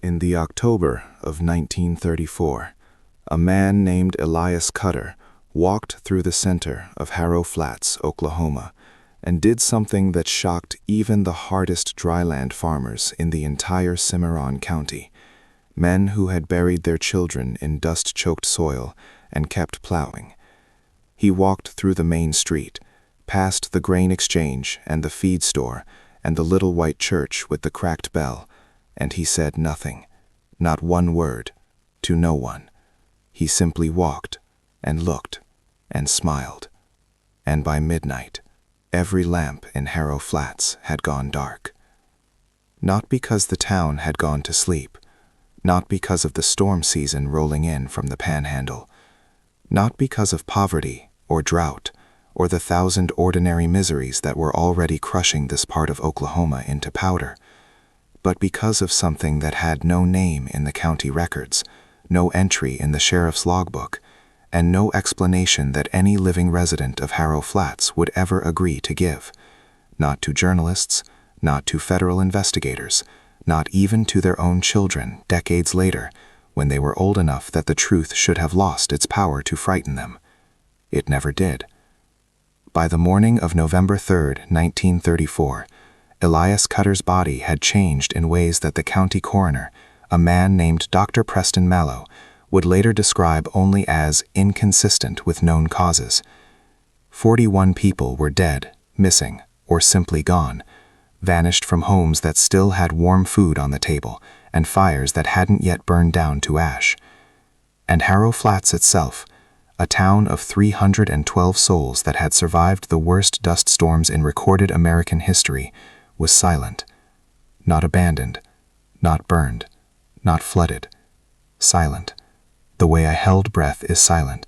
In the October of 1934, a man named Elias Cutter walked through the center of Harrow Flats, Oklahoma, and did something that shocked even the hardest dryland farmers in the entire Cimarron County, men who had buried their children in dust-choked soil and kept plowing. He walked through the main street, past the grain exchange and the feed store and the little white church with the cracked bell, and he said nothing, not one word, to no one. He simply walked and looked and smiled. And by midnight, every lamp in Harrow Flats had gone dark. Not because the town had gone to sleep, not because of the storm season rolling in from the Panhandle, not because of poverty or drought or the 1,000 ordinary miseries that were already crushing this part of Oklahoma into powder, but because of something that had no name in the county records, no entry in the sheriff's logbook, and no explanation that any living resident of Harrow Flats would ever agree to give. Not to journalists, not to federal investigators, not even to their own children decades later, when they were old enough that the truth should have lost its power to frighten them. It never did. By the morning of November 3, 1934, Elias Cutter's body had changed in ways that the county coroner, a man named Dr. Preston Mallow, would later describe only as inconsistent with known causes. 41 people were dead, missing, or simply gone, vanished from homes that still had warm food on the table and fires that hadn't yet burned down to ash. And Harrow Flats itself, a town of 312 souls that had survived the worst dust storms in recorded American history, was silent. Not abandoned, not burned, not flooded. Silent. The way a held breath is silent.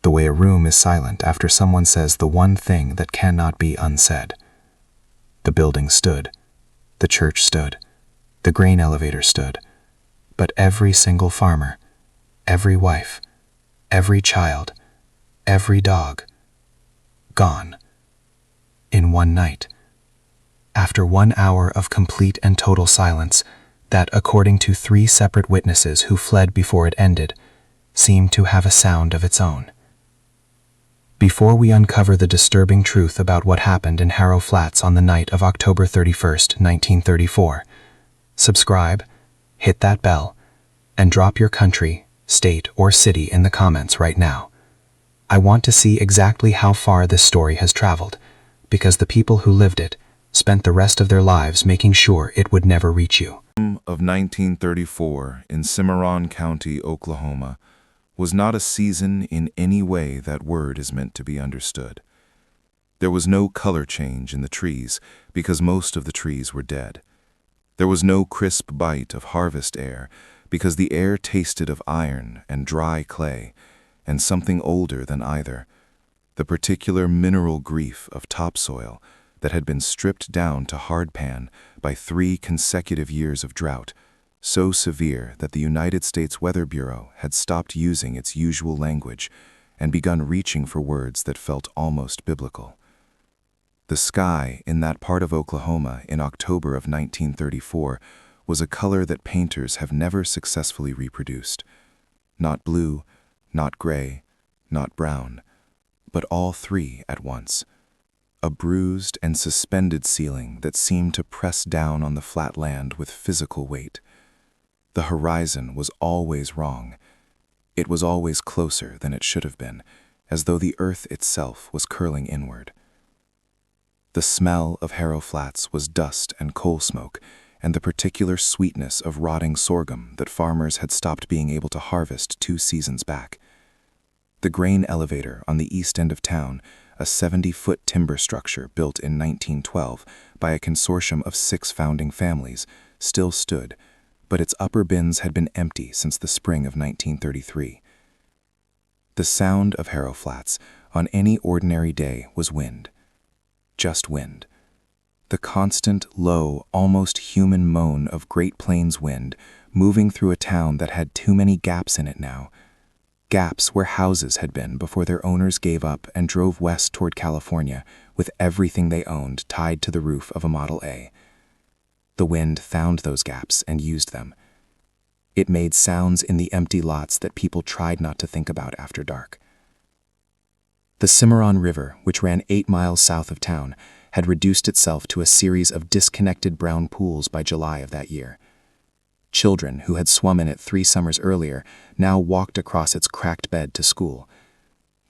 The way a room is silent after someone says the one thing that cannot be unsaid. The building stood. The church stood. The grain elevator stood. But every single farmer, every wife, every child, every dog, gone. In one night. After 1 hour of complete and total silence, that, according to 3 separate witnesses who fled before it ended, seemed to have a sound of its own. Before we uncover the disturbing truth about what happened in Harrow Flats on the night of October 31st, 1934, subscribe, hit that bell, and drop your country, state, or city in the comments right now. I want to see exactly how far this story has traveled, because the people who lived it spent the rest of their lives making sure it would never reach you. Of 1934 in Cimarron County, Oklahoma, was not a season in any way that word is meant to be understood. There was no color change in the trees because most of the trees were dead. There was no crisp bite of harvest air because the air tasted of iron and dry clay and something older than either, the particular mineral grief of topsoil that had been stripped down to hardpan by 3 consecutive years of drought, so severe that the United States Weather Bureau had stopped using its usual language and begun reaching for words that felt almost biblical. The sky in that part of Oklahoma in October of 1934 was a color that painters have never successfully reproduced. Not blue, not gray, not brown, but all 3 at once. A bruised and suspended ceiling that seemed to press down on the flat land with physical weight. The horizon was always wrong. It was always closer than it should have been, as though the earth itself was curling inward. The smell of Harrow Flats was dust and coal smoke, and the particular sweetness of rotting sorghum that farmers had stopped being able to harvest 2 seasons back. The grain elevator on the east end of town, a 70-foot timber structure built in 1912 by a consortium of 6 founding families, still stood, but its upper bins had been empty since the spring of 1933. The sound of Harrow Flats on any ordinary day was wind. Just wind. The constant, low, almost human moan of Great Plains wind moving through a town that had too many gaps in it now. Gaps where houses had been before their owners gave up and drove west toward California with everything they owned tied to the roof of a Model A. The wind found those gaps and used them. It made sounds in the empty lots that people tried not to think about after dark. The Cimarron River, which ran 8 miles south of town, had reduced itself to a series of disconnected brown pools by July of that year. Children who had swum in it 3 summers earlier now walked across its cracked bed to school.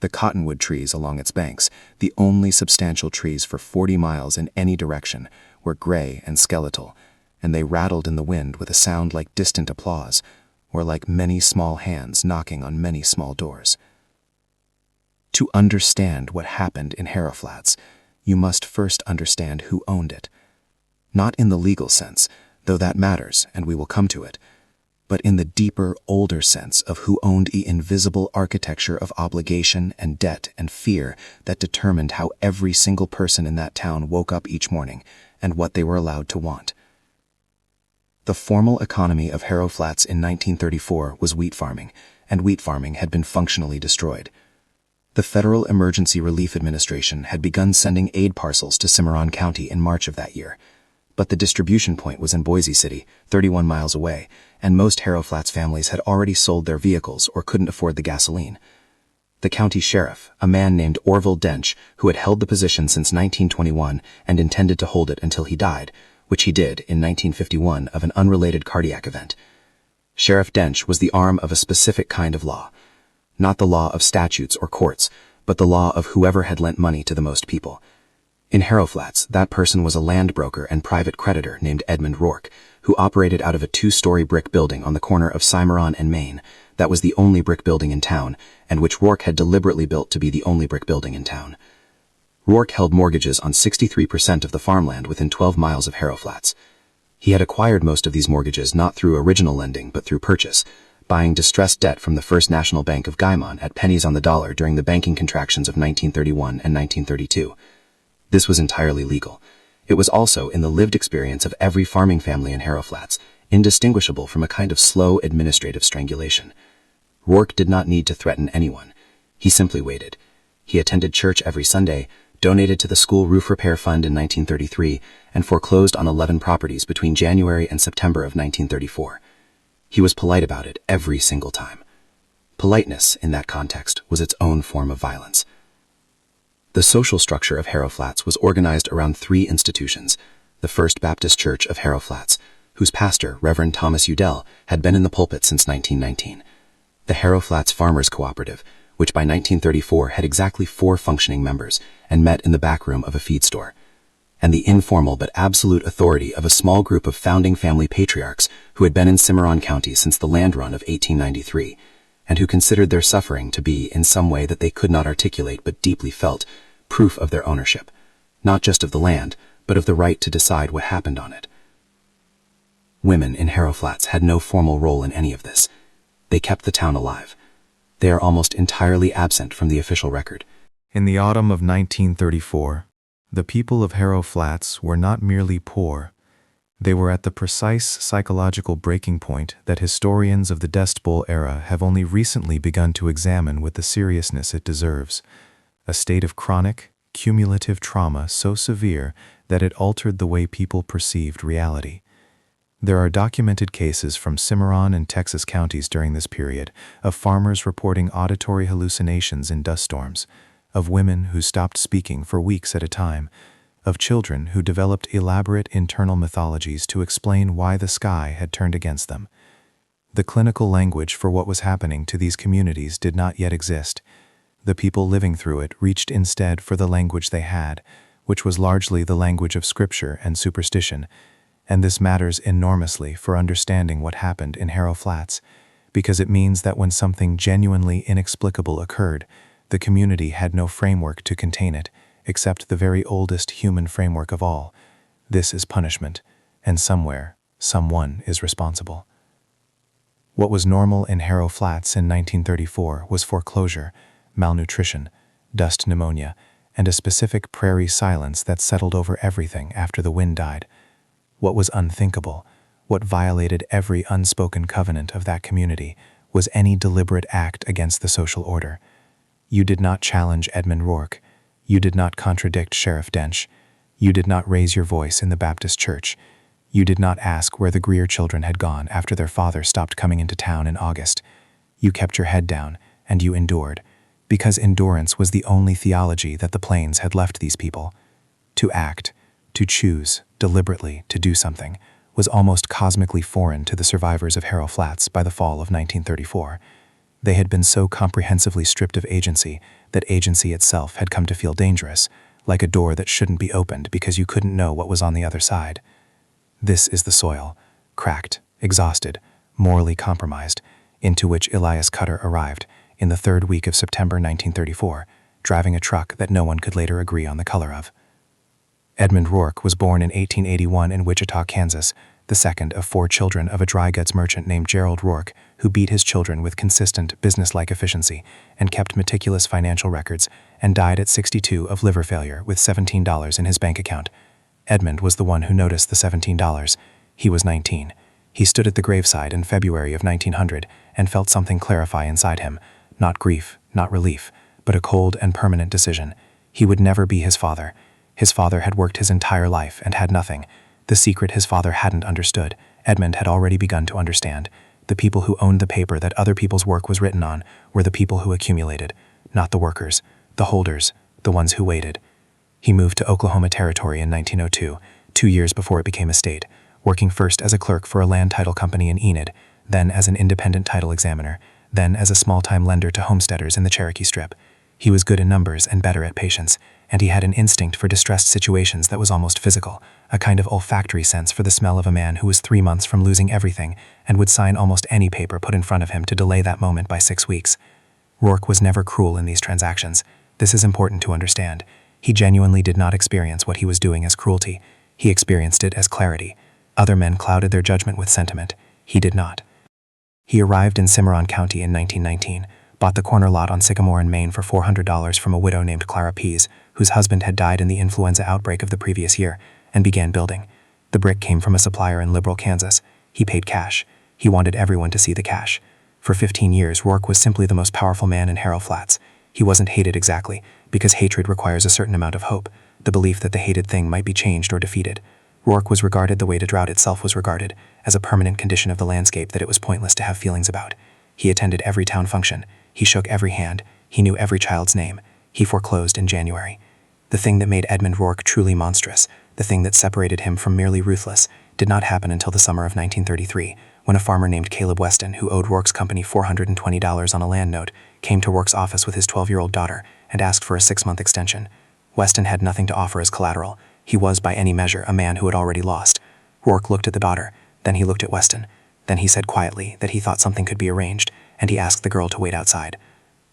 The cottonwood trees along its banks, the only substantial trees for 40 miles in any direction, were gray and skeletal, and they rattled in the wind with a sound like distant applause, or like many small hands knocking on many small doors. To understand what happened in Harrow Flats, you must first understand who owned it. Not in the legal sense, though that matters, and we will come to it, but in the deeper, older sense of who owned the invisible architecture of obligation and debt and fear that determined how every single person in that town woke up each morning and what they were allowed to want. The formal economy of Harrow Flats in 1934 was wheat farming, and wheat farming had been functionally destroyed. The Federal Emergency Relief Administration had begun sending aid parcels to Cimarron County in March of that year, but the distribution point was in Boise City, 31 miles away, and most Harrow Flats families had already sold their vehicles or couldn't afford the gasoline. The county sheriff, a man named Orville Dench, who had held the position since 1921 and intended to hold it until he died, which he did in 1951 of an unrelated cardiac event. Sheriff Dench was the arm of a specific kind of law. Not the law of statutes or courts, but the law of whoever had lent money to the most people. In Harrow Flats, that person was a land broker and private creditor named Edmund Rourke, who operated out of a 2-story brick building on the corner of Cimarron and Main. That was the only brick building in town, and which Rourke had deliberately built to be the only brick building in town. Rourke held mortgages on 63% of the farmland within 12 miles of Harrow Flats. He had acquired most of these mortgages not through original lending but through purchase, buying distressed debt from the First National Bank of Guymon at pennies on the dollar during the banking contractions of 1931 and 1932. This was entirely legal. It was also in the lived experience of every farming family in Harrow Flats, indistinguishable from a kind of slow administrative strangulation. Rourke did not need to threaten anyone. He simply waited. He attended church every Sunday, donated to the school roof repair fund in 1933, and foreclosed on 11 properties between January and September of 1934. He was polite about it every single time. Politeness, in that context, was its own form of violence. The social structure of Harrow Flats was organized around 3 institutions: the First Baptist Church of Harrow Flats, whose pastor, Reverend Thomas Udell, had been in the pulpit since 1919; the Harrow Flats Farmers Cooperative, which by 1934 had exactly 4 functioning members and met in the back room of a feed store; and the informal but absolute authority of a small group of founding family patriarchs who had been in Cimarron County since the land run of 1893, and who considered their suffering to be, in some way that they could not articulate but deeply felt, proof of their ownership, not just of the land, but of the right to decide what happened on it. Women in Harrow Flats had no formal role in any of this. They kept the town alive. They are almost entirely absent from the official record. In the autumn of 1934, the people of Harrow Flats were not merely poor. They were at the precise psychological breaking point that historians of the Dust Bowl era have only recently begun to examine with the seriousness it deserves. A state of chronic, cumulative trauma so severe that it altered the way people perceived reality. There are documented cases from Cimarron and Texas counties during this period of farmers reporting auditory hallucinations in dust storms, of women who stopped speaking for weeks at a time, of children who developed elaborate internal mythologies to explain why the sky had turned against them. The clinical language for what was happening to these communities did not yet exist. The people living through it reached instead for the language they had, which was largely the language of scripture and superstition, and this matters enormously for understanding what happened in Harrow Flats, because it means that when something genuinely inexplicable occurred, the community had no framework to contain it, except the very oldest human framework of all. This is punishment, and somewhere, someone is responsible. What was normal in Harrow Flats in 1934 was foreclosure, malnutrition, dust pneumonia, and a specific prairie silence that settled over everything after the wind died. What was unthinkable, what violated every unspoken covenant of that community, was any deliberate act against the social order. You did not challenge Edmund Rourke. You did not contradict Sheriff Dench. You did not raise your voice in the Baptist church. You did not ask where the Greer children had gone after their father stopped coming into town in August. You kept your head down, and you endured, because endurance was the only theology that the plains had left these people. To act, to choose, deliberately, to do something, was almost cosmically foreign to the survivors of Harrow Flats by the fall of 1934. They had been so comprehensively stripped of agency that agency itself had come to feel dangerous, like a door that shouldn't be opened because you couldn't know what was on the other side. This is the soil, cracked, exhausted, morally compromised, into which Elias Cutter arrived in the third week of September 1934, driving a truck that no one could later agree on the color of. Edmund Rourke was born in 1881 in Wichita, Kansas, the second of 4 children of a dry goods merchant named Gerald Rourke, who beat his children with consistent, business-like efficiency and kept meticulous financial records, and died at 62 of liver failure with $17 in his bank account. Edmund was the one who noticed the $17. He was 19. He stood at the graveside in February of 1900 and felt something clarify inside him, not grief, not relief, but a cold and permanent decision. He would never be his father. His father had worked his entire life and had nothing. The secret his father hadn't understood, Edmund had already begun to understand. The people who owned the paper that other people's work was written on were the people who accumulated, not the workers, the holders, the ones who waited. He moved to Oklahoma Territory in 1902, 2 years before it became a state, working first as a clerk for a land title company in Enid, then as an independent title examiner, then as a small-time lender to homesteaders in the Cherokee Strip. He was good in numbers and better at patience, and he had an instinct for distressed situations that was almost physical, a kind of olfactory sense for the smell of a man who was 3 months from losing everything and would sign almost any paper put in front of him to delay that moment by 6 weeks. Rourke was never cruel in these transactions. This is important to understand. He genuinely did not experience what he was doing as cruelty. He experienced it as clarity. Other men clouded their judgment with sentiment. He did not. He arrived in Cimarron County in 1919, bought the corner lot on Sycamore in Maine for $400 from a widow named Clara Pease, whose husband had died in the influenza outbreak of the previous year, and began building. The brick came from a supplier in Liberal, Kansas. He paid cash. He wanted everyone to see the cash. For 15 years, Rourke was simply the most powerful man in Harrow Flats. He wasn't hated exactly, because hatred requires a certain amount of hope, the belief that the hated thing might be changed or defeated. Rourke was regarded the way the drought itself was regarded, as a permanent condition of the landscape that it was pointless to have feelings about. He attended every town function. He shook every hand. He knew every child's name. He foreclosed in January. The thing that made Edmund Rourke truly monstrous, the thing that separated him from merely ruthless, did not happen until the summer of 1933, when a farmer named Caleb Weston, who owed Rourke's company $420 on a land note, came to Rourke's office with his 12-year-old daughter and asked for a 6-month extension. Weston had nothing to offer as collateral. He was, by any measure, a man who had already lost. Rourke looked at the daughter, then he looked at Weston. Then he said quietly that he thought something could be arranged, and he asked the girl to wait outside.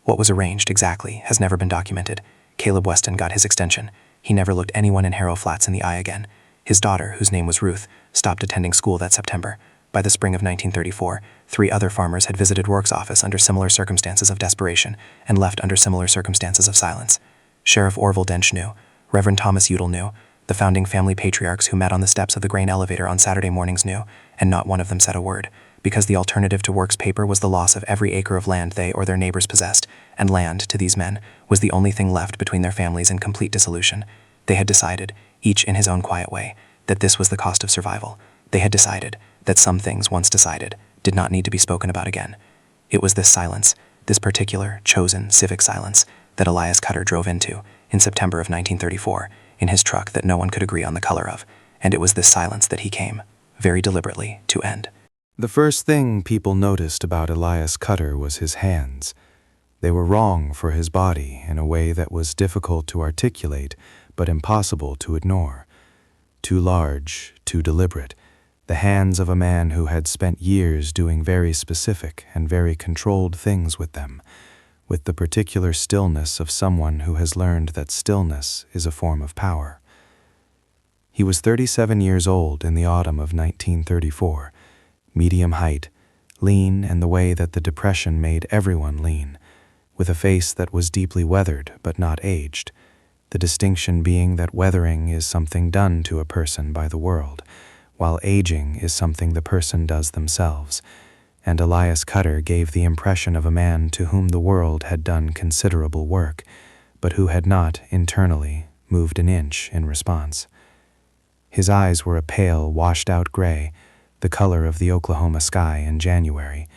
What was arranged exactly has never been documented. Caleb Weston got his extension. He never looked anyone in Harrow Flats in the eye again. His daughter, whose name was Ruth, stopped attending school that September. By the spring of 1934, 3 other farmers had visited Rourke's office under similar circumstances of desperation and left under similar circumstances of silence. Sheriff Orville Dench knew. Reverend Thomas Udall knew. The founding family patriarchs who met on the steps of the grain elevator on Saturday mornings knew, and not one of them said a word, because the alternative to Rourke's paper was the loss of every acre of land they or their neighbors possessed, and land, to these men, was the only thing left between their families in complete dissolution. They had decided, each in his own quiet way, that this was the cost of survival. They had decided that some things once decided did not need to be spoken about again. It was this silence, this particular, chosen, civic silence, that Elias Cutter drove into, in September of 1934, in his truck that no one could agree on the color of, and it was this silence that he came, very deliberately, to end. The first thing people noticed about Elias Cutter was his hands. They were wrong for his body in a way that was difficult to articulate, but impossible to ignore. Too large, too deliberate. The hands of a man who had spent years doing very specific and very controlled things with them, with the particular stillness of someone who has learned that stillness is a form of power. He was 37 years old in the autumn of 1934, medium height, lean in the way that the Depression made everyone lean, with a face that was deeply weathered but not aged, the distinction being that weathering is something done to a person by the world, while aging is something the person does themselves, and Elias Cutter gave the impression of a man to whom the world had done considerable work, but who had not, internally, moved an inch in response. His eyes were a pale, washed-out gray, the color of the Oklahoma sky in January,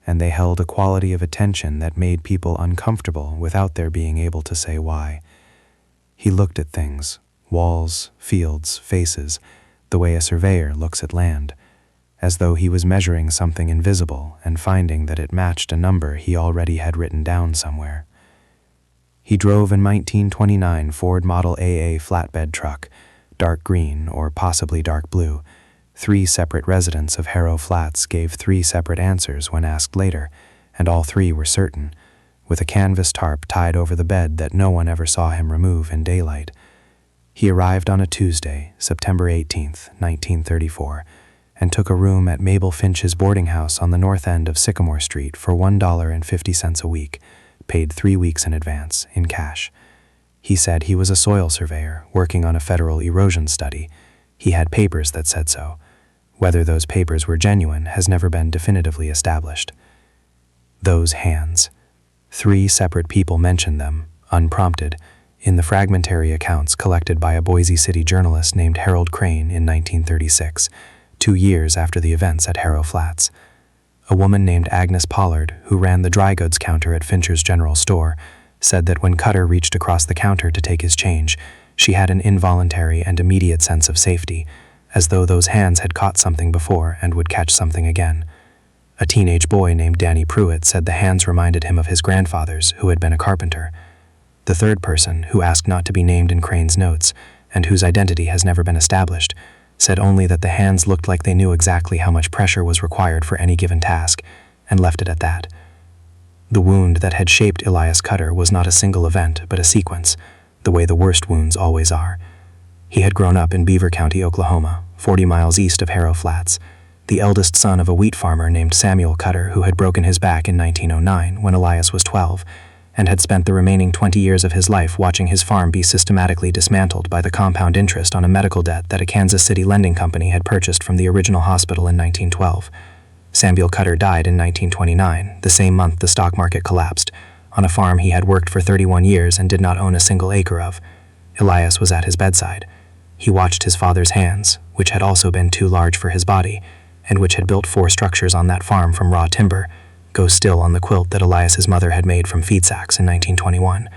and they held a quality of attention that made people uncomfortable without their being able to say why. He looked at things, walls, fields, faces, the way a surveyor looks at land, as though he was measuring something invisible and finding that it matched a number he already had written down somewhere. He drove a 1929 Ford Model AA flatbed truck, dark green or possibly dark blue. 3 separate residents of Harrow Flats gave 3 separate answers when asked later, and all 3 were certain, with a canvas tarp tied over the bed that no one ever saw him remove in daylight. He arrived on a Tuesday, September 18, 1934, and took a room at Mabel Finch's boarding house on the north end of Sycamore Street for $1.50 a week, paid 3 weeks in advance, in cash. He said he was a soil surveyor working on a federal erosion study. He had papers that said so. Whether those papers were genuine has never been definitively established. Those hands. 3 separate people mentioned them, unprompted, in the fragmentary accounts collected by a Boise City journalist named Harold Crane in 1936, 2 years after the events at Harrow Flats. A woman named Agnes Pollard, who ran the dry goods counter at Fincher's General Store, said that when Cutter reached across the counter to take his change, she had an involuntary and immediate sense of safety, as though those hands had caught something before and would catch something again. A teenage boy named Danny Pruitt said the hands reminded him of his grandfather's, who had been a carpenter. The third person, who asked not to be named in Crane's notes, and whose identity has never been established, said only that the hands looked like they knew exactly how much pressure was required for any given task, and left it at that. The wound that had shaped Elias Cutter was not a single event, but a sequence, the way the worst wounds always are. He had grown up in Beaver County, Oklahoma, 40 miles east of Harrow Flats, the eldest son of a wheat farmer named Samuel Cutter, who had broken his back in 1909 when Elias was 12, and had spent the remaining 20 years of his life watching his farm be systematically dismantled by the compound interest on a medical debt that a Kansas City lending company had purchased from the original hospital in 1912. Samuel Cutter died in 1929, the same month the stock market collapsed, on a farm he had worked for 31 years and did not own a single acre of. Elias was at his bedside. He watched his father's hands, which had also been too large for his body, and which had built 4 structures on that farm from raw timber, go still on the quilt that Elias's mother had made from feed sacks in 1921.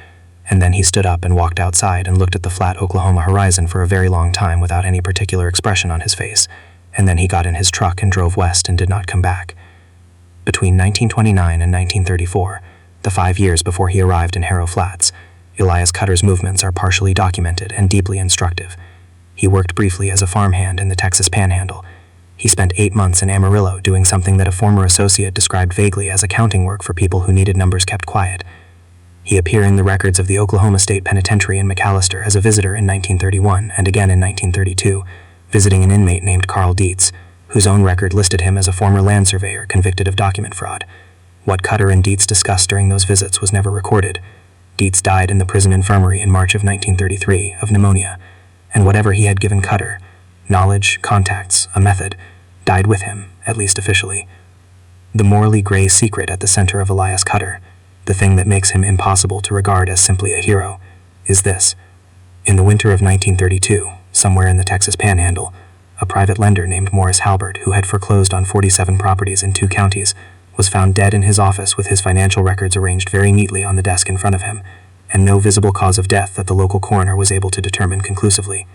And then he stood up and walked outside and looked at the flat Oklahoma horizon for a very long time without any particular expression on his face, and then he got in his truck and drove west and did not come back. Between 1929 and 1934, the 5 years before he arrived in Harrow Flats, Elias Cutter's movements are partially documented and deeply instructive. He worked briefly as a farmhand in the Texas Panhandle. He spent 8 months in Amarillo doing something that a former associate described vaguely as accounting work for people who needed numbers kept quiet. He appeared in the records of the Oklahoma State Penitentiary in McAllister as a visitor in 1931 and again in 1932, visiting an inmate named Carl Dietz, whose own record listed him as a former land surveyor convicted of document fraud. What Cutter and Dietz discussed during those visits was never recorded. Dietz died in the prison infirmary in March of 1933 of pneumonia, and whatever he had given Cutter, knowledge, contacts, a method, died with him, at least officially. The morally gray secret at the center of Elias Cutter, the thing that makes him impossible to regard as simply a hero, is this. In the winter of 1932, somewhere in the Texas Panhandle, a private lender named Morris Halbert, who had foreclosed on 47 properties in 2 counties, was found dead in his office with his financial records arranged very neatly on the desk in front of him, and no visible cause of death that the local coroner was able to determine conclusively.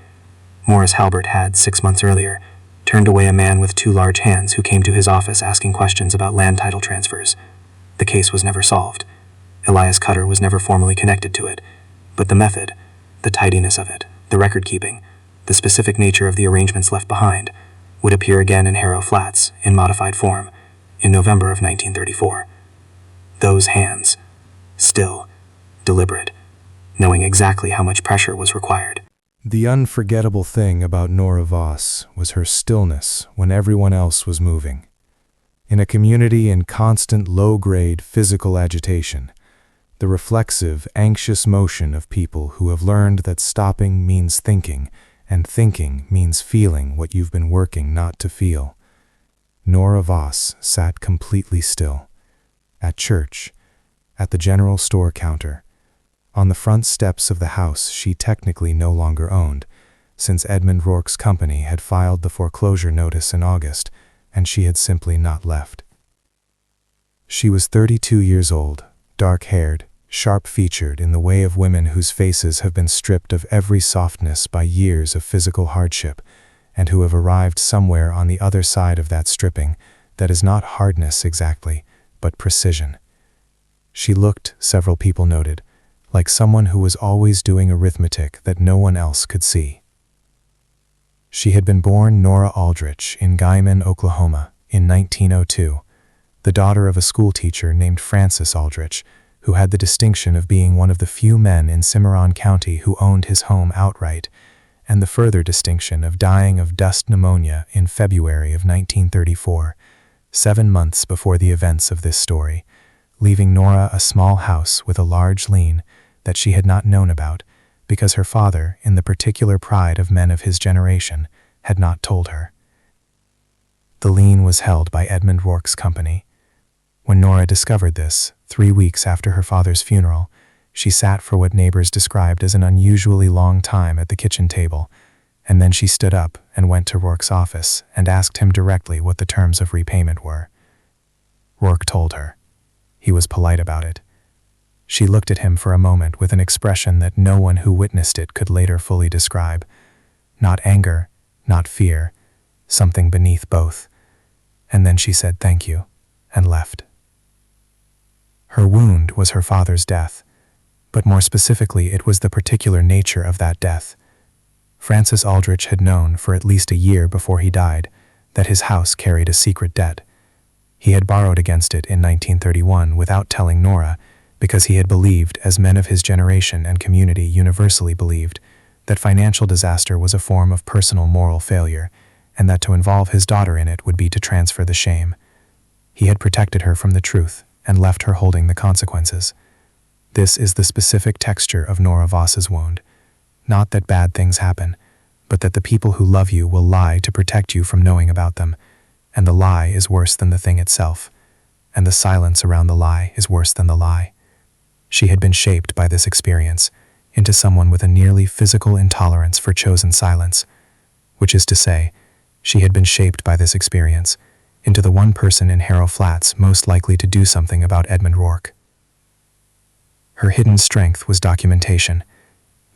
Morris Halbert had, 6 months earlier, turned away a man with 2 large hands who came to his office asking questions about land title transfers. The case was never solved. Elias Cutter was never formally connected to it, but the method, the tidiness of it, the record-keeping, the specific nature of the arrangements left behind, would appear again in Harrow Flats, in modified form, in November of 1934. Those hands, still, deliberate, knowing exactly how much pressure was required. The unforgettable thing about Nora Voss was her stillness when everyone else was moving. In a community in constant low-grade physical agitation, the reflexive, anxious motion of people who have learned that stopping means thinking, and thinking means feeling what you've been working not to feel. Nora Voss sat completely still. At church, at the general store counter, on the front steps of the house she technically no longer owned, since Edmund Rourke's company had filed the foreclosure notice in August, and she had simply not left. She was 32 years old, dark-haired, sharp-featured in the way of women whose faces have been stripped of every softness by years of physical hardship, and who have arrived somewhere on the other side of that stripping that is not hardness exactly, but precision. She looked, several people noted, like someone who was always doing arithmetic that no one else could see. She had been born Nora Aldrich in Guymon, Oklahoma, in 1902, the daughter of a schoolteacher named Francis Aldrich, who had the distinction of being one of the few men in Cimarron County who owned his home outright, and the further distinction of dying of dust pneumonia in February of 1934, 7 months before the events of this story, leaving Nora a small house with a large lien that she had not known about because her father, in the particular pride of men of his generation, had not told her. The lien was held by Edmund Rourke's company. When Nora discovered this, 3 weeks after her father's funeral, she sat for what neighbors described as an unusually long time at the kitchen table, and then she stood up and went to Rourke's office and asked him directly what the terms of repayment were. Rourke told her. He was polite about it. She looked at him for a moment with an expression that no one who witnessed it could later fully describe. Not anger, not fear, something beneath both. And then she said thank you, and left. Her wound was her father's death, but more specifically it was the particular nature of that death. Francis Aldrich had known for at least a year before he died that his house carried a secret debt. He had borrowed against it in 1931 without telling Nora, because he had believed, as men of his generation and community universally believed, that financial disaster was a form of personal moral failure, and that to involve his daughter in it would be to transfer the shame. He had protected her from the truth and left her holding the consequences. This is the specific texture of Nora Voss's wound. Not that bad things happen, but that the people who love you will lie to protect you from knowing about them, and the lie is worse than the thing itself, and the silence around the lie is worse than the lie. She had been shaped by this experience into someone with a nearly physical intolerance for chosen silence, which is to say, she had been shaped by this experience into the one person in Harrow Flats most likely to do something about Edmund Rourke. Her hidden strength was documentation.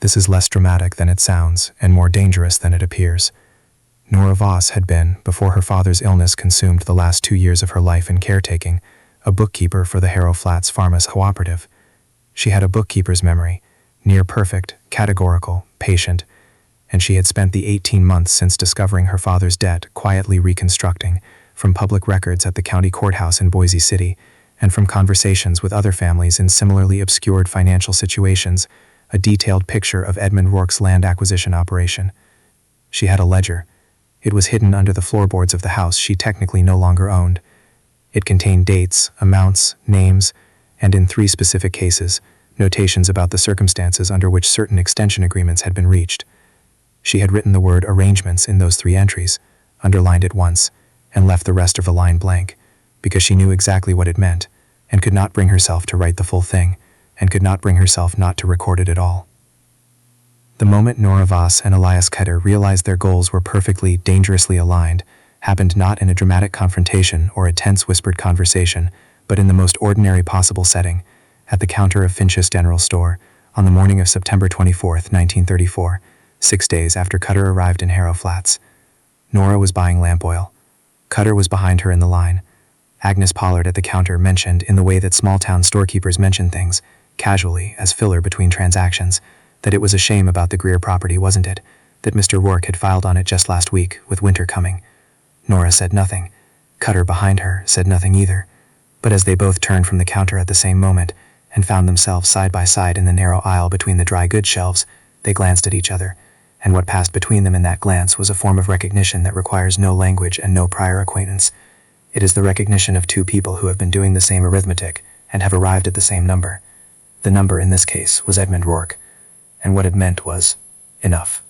This is less dramatic than it sounds and more dangerous than it appears. Nora Voss had been, before her father's illness consumed the last 2 years of her life in caretaking, a bookkeeper for the Harrow Flats Farmers Cooperative. She had a bookkeeper's memory, near perfect, categorical, patient, and she had spent the 18 months since discovering her father's debt quietly reconstructing, from public records at the county courthouse in Boise City, and from conversations with other families in similarly obscured financial situations, a detailed picture of Edmund Rourke's land acquisition operation. She had a ledger. It was hidden under the floorboards of the house she technically no longer owned. It contained dates, amounts, names, and in 3 specific cases, notations about the circumstances under which certain extension agreements had been reached. She had written the word arrangements in those 3 entries, underlined it once, and left the rest of the line blank, because she knew exactly what it meant, and could not bring herself to write the full thing, and could not bring herself not to record it at all. The moment Nora Voss and Elias Ketter realized their goals were perfectly, dangerously aligned, happened not in a dramatic confrontation or a tense whispered conversation, but in the most ordinary possible setting, at the counter of Finch's General Store, on the morning of September 24, 1934, 6 days after Cutter arrived in Harrow Flats. Nora was buying lamp oil. Cutter was behind her in the line. Agnes Pollard at the counter mentioned, in the way that small-town storekeepers mention things, casually, as filler between transactions, that it was a shame about the Greer property, wasn't it? That Mr. Rourke had filed on it just last week, with winter coming. Nora said nothing. Cutter, behind her, said nothing either. But as they both turned from the counter at the same moment, and found themselves side by side in the narrow aisle between the dry goods shelves, they glanced at each other, and what passed between them in that glance was a form of recognition that requires no language and no prior acquaintance. It is the recognition of 2 people who have been doing the same arithmetic and have arrived at the same number. The number in this case was Edmund Rourke, and what it meant was enough.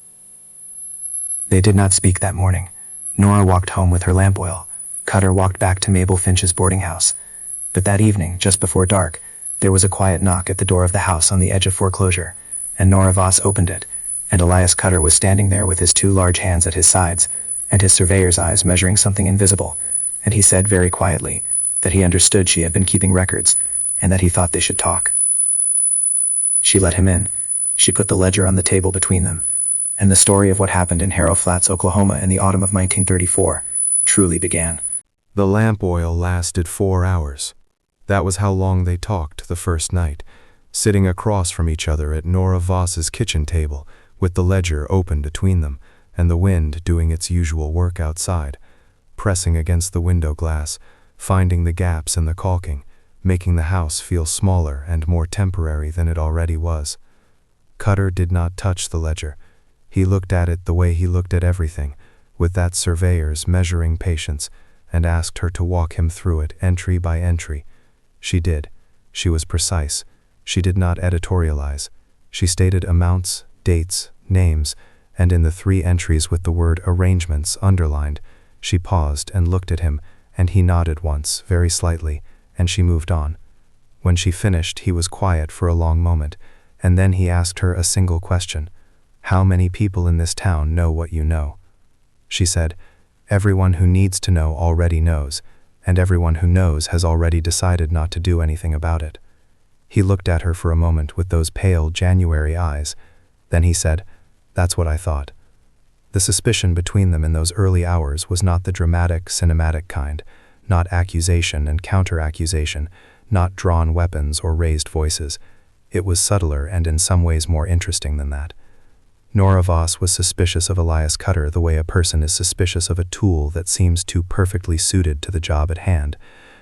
They did not speak that morning. Nora walked home with her lamp oil. Cutter walked back to Mabel Finch's boarding house. But that evening, just before dark, there was a quiet knock at the door of the house on the edge of foreclosure, and Nora Voss opened it, and Elias Cutter was standing there with his two large hands at his sides, and his surveyor's eyes measuring something invisible, and he said very quietly that he understood she had been keeping records, and that he thought they should talk. She let him in. She put the ledger on the table between them, and the story of what happened in Harrow Flats, Oklahoma in the autumn of 1934 truly began. The lamp oil lasted 4 hours. That was how long they talked the first night, sitting across from each other at Nora Voss's kitchen table, with the ledger open between them, and the wind doing its usual work outside, pressing against the window glass, finding the gaps in the caulking, making the house feel smaller and more temporary than it already was. Cutter did not touch the ledger. He looked at it the way he looked at everything, with that surveyor's measuring patience, and asked her to walk him through it entry by entry. She did. She was precise. She did not editorialize. She stated amounts, dates, names, and in the 3 entries with the word arrangements underlined, she paused and looked at him, and he nodded once, very slightly, and she moved on. When she finished, he was quiet for a long moment, and then he asked her a single question. How many people in this town know what you know? She said, everyone who needs to know already knows, and everyone who knows has already decided not to do anything about it. He looked at her for a moment with those pale January eyes. Then he said, that's what I thought. The suspicion between them in those early hours was not the dramatic, cinematic kind, not accusation and counter-accusation, not drawn weapons or raised voices. It was subtler and in some ways more interesting than that. Nora Voss was suspicious of Elias Cutter the way a person is suspicious of a tool that seems too perfectly suited to the job at hand,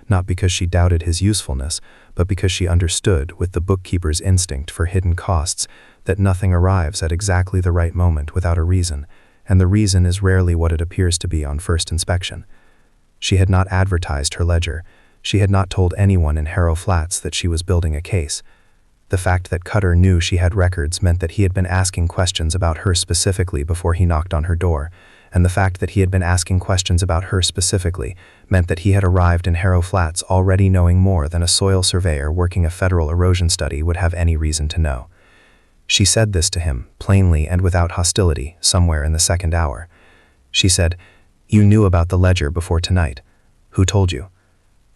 not because she doubted his usefulness, but because she understood, with the bookkeeper's instinct for hidden costs, that nothing arrives at exactly the right moment without a reason, and the reason is rarely what it appears to be on first inspection. She had not advertised her ledger. She had not told anyone in Harrow Flats that she was building a case. The fact that Cutter knew she had records meant that he had been asking questions about her specifically before he knocked on her door, and the fact that he had been asking questions about her specifically meant that he had arrived in Harrow Flats already knowing more than a soil surveyor working a federal erosion study would have any reason to know. She said this to him, plainly and without hostility, somewhere in the second hour. She said, "You knew about the ledger before tonight. Who told you?"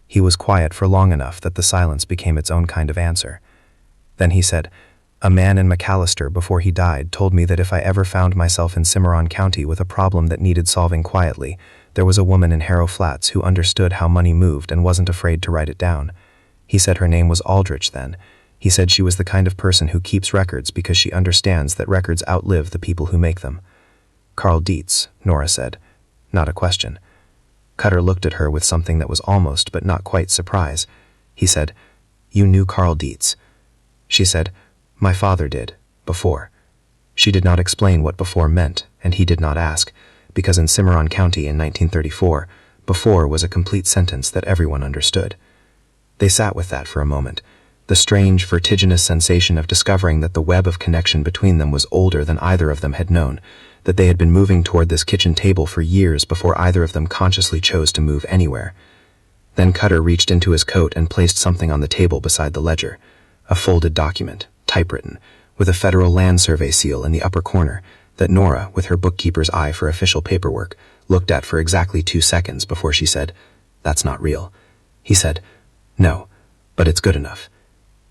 He was quiet for long enough that the silence became its own kind of answer. Then he said, "A man in McAllister before he died told me that if I ever found myself in Cimarron County with a problem that needed solving quietly, there was a woman in Harrow Flats who understood how money moved and wasn't afraid to write it down. He said her name was Aldrich then. He said she was the kind of person who keeps records because she understands that records outlive the people who make them." "Carl Dietz," Nora said. Not a question. Cutter looked at her with something that was almost but not quite surprise. He said, "You knew Carl Dietz." She said, "My father did, before." She did not explain what before meant, and he did not ask, because in Cimarron County in 1934, before was a complete sentence that everyone understood. They sat with that for a moment, the strange, vertiginous sensation of discovering that the web of connection between them was older than either of them had known, that they had been moving toward this kitchen table for years before either of them consciously chose to move anywhere. Then Cutter reached into his coat and placed something on the table beside the ledger, a folded document, typewritten, with a federal land survey seal in the upper corner, that Nora, with her bookkeeper's eye for official paperwork, looked at for exactly 2 seconds before she said, "That's not real." He said, "No, but it's good enough."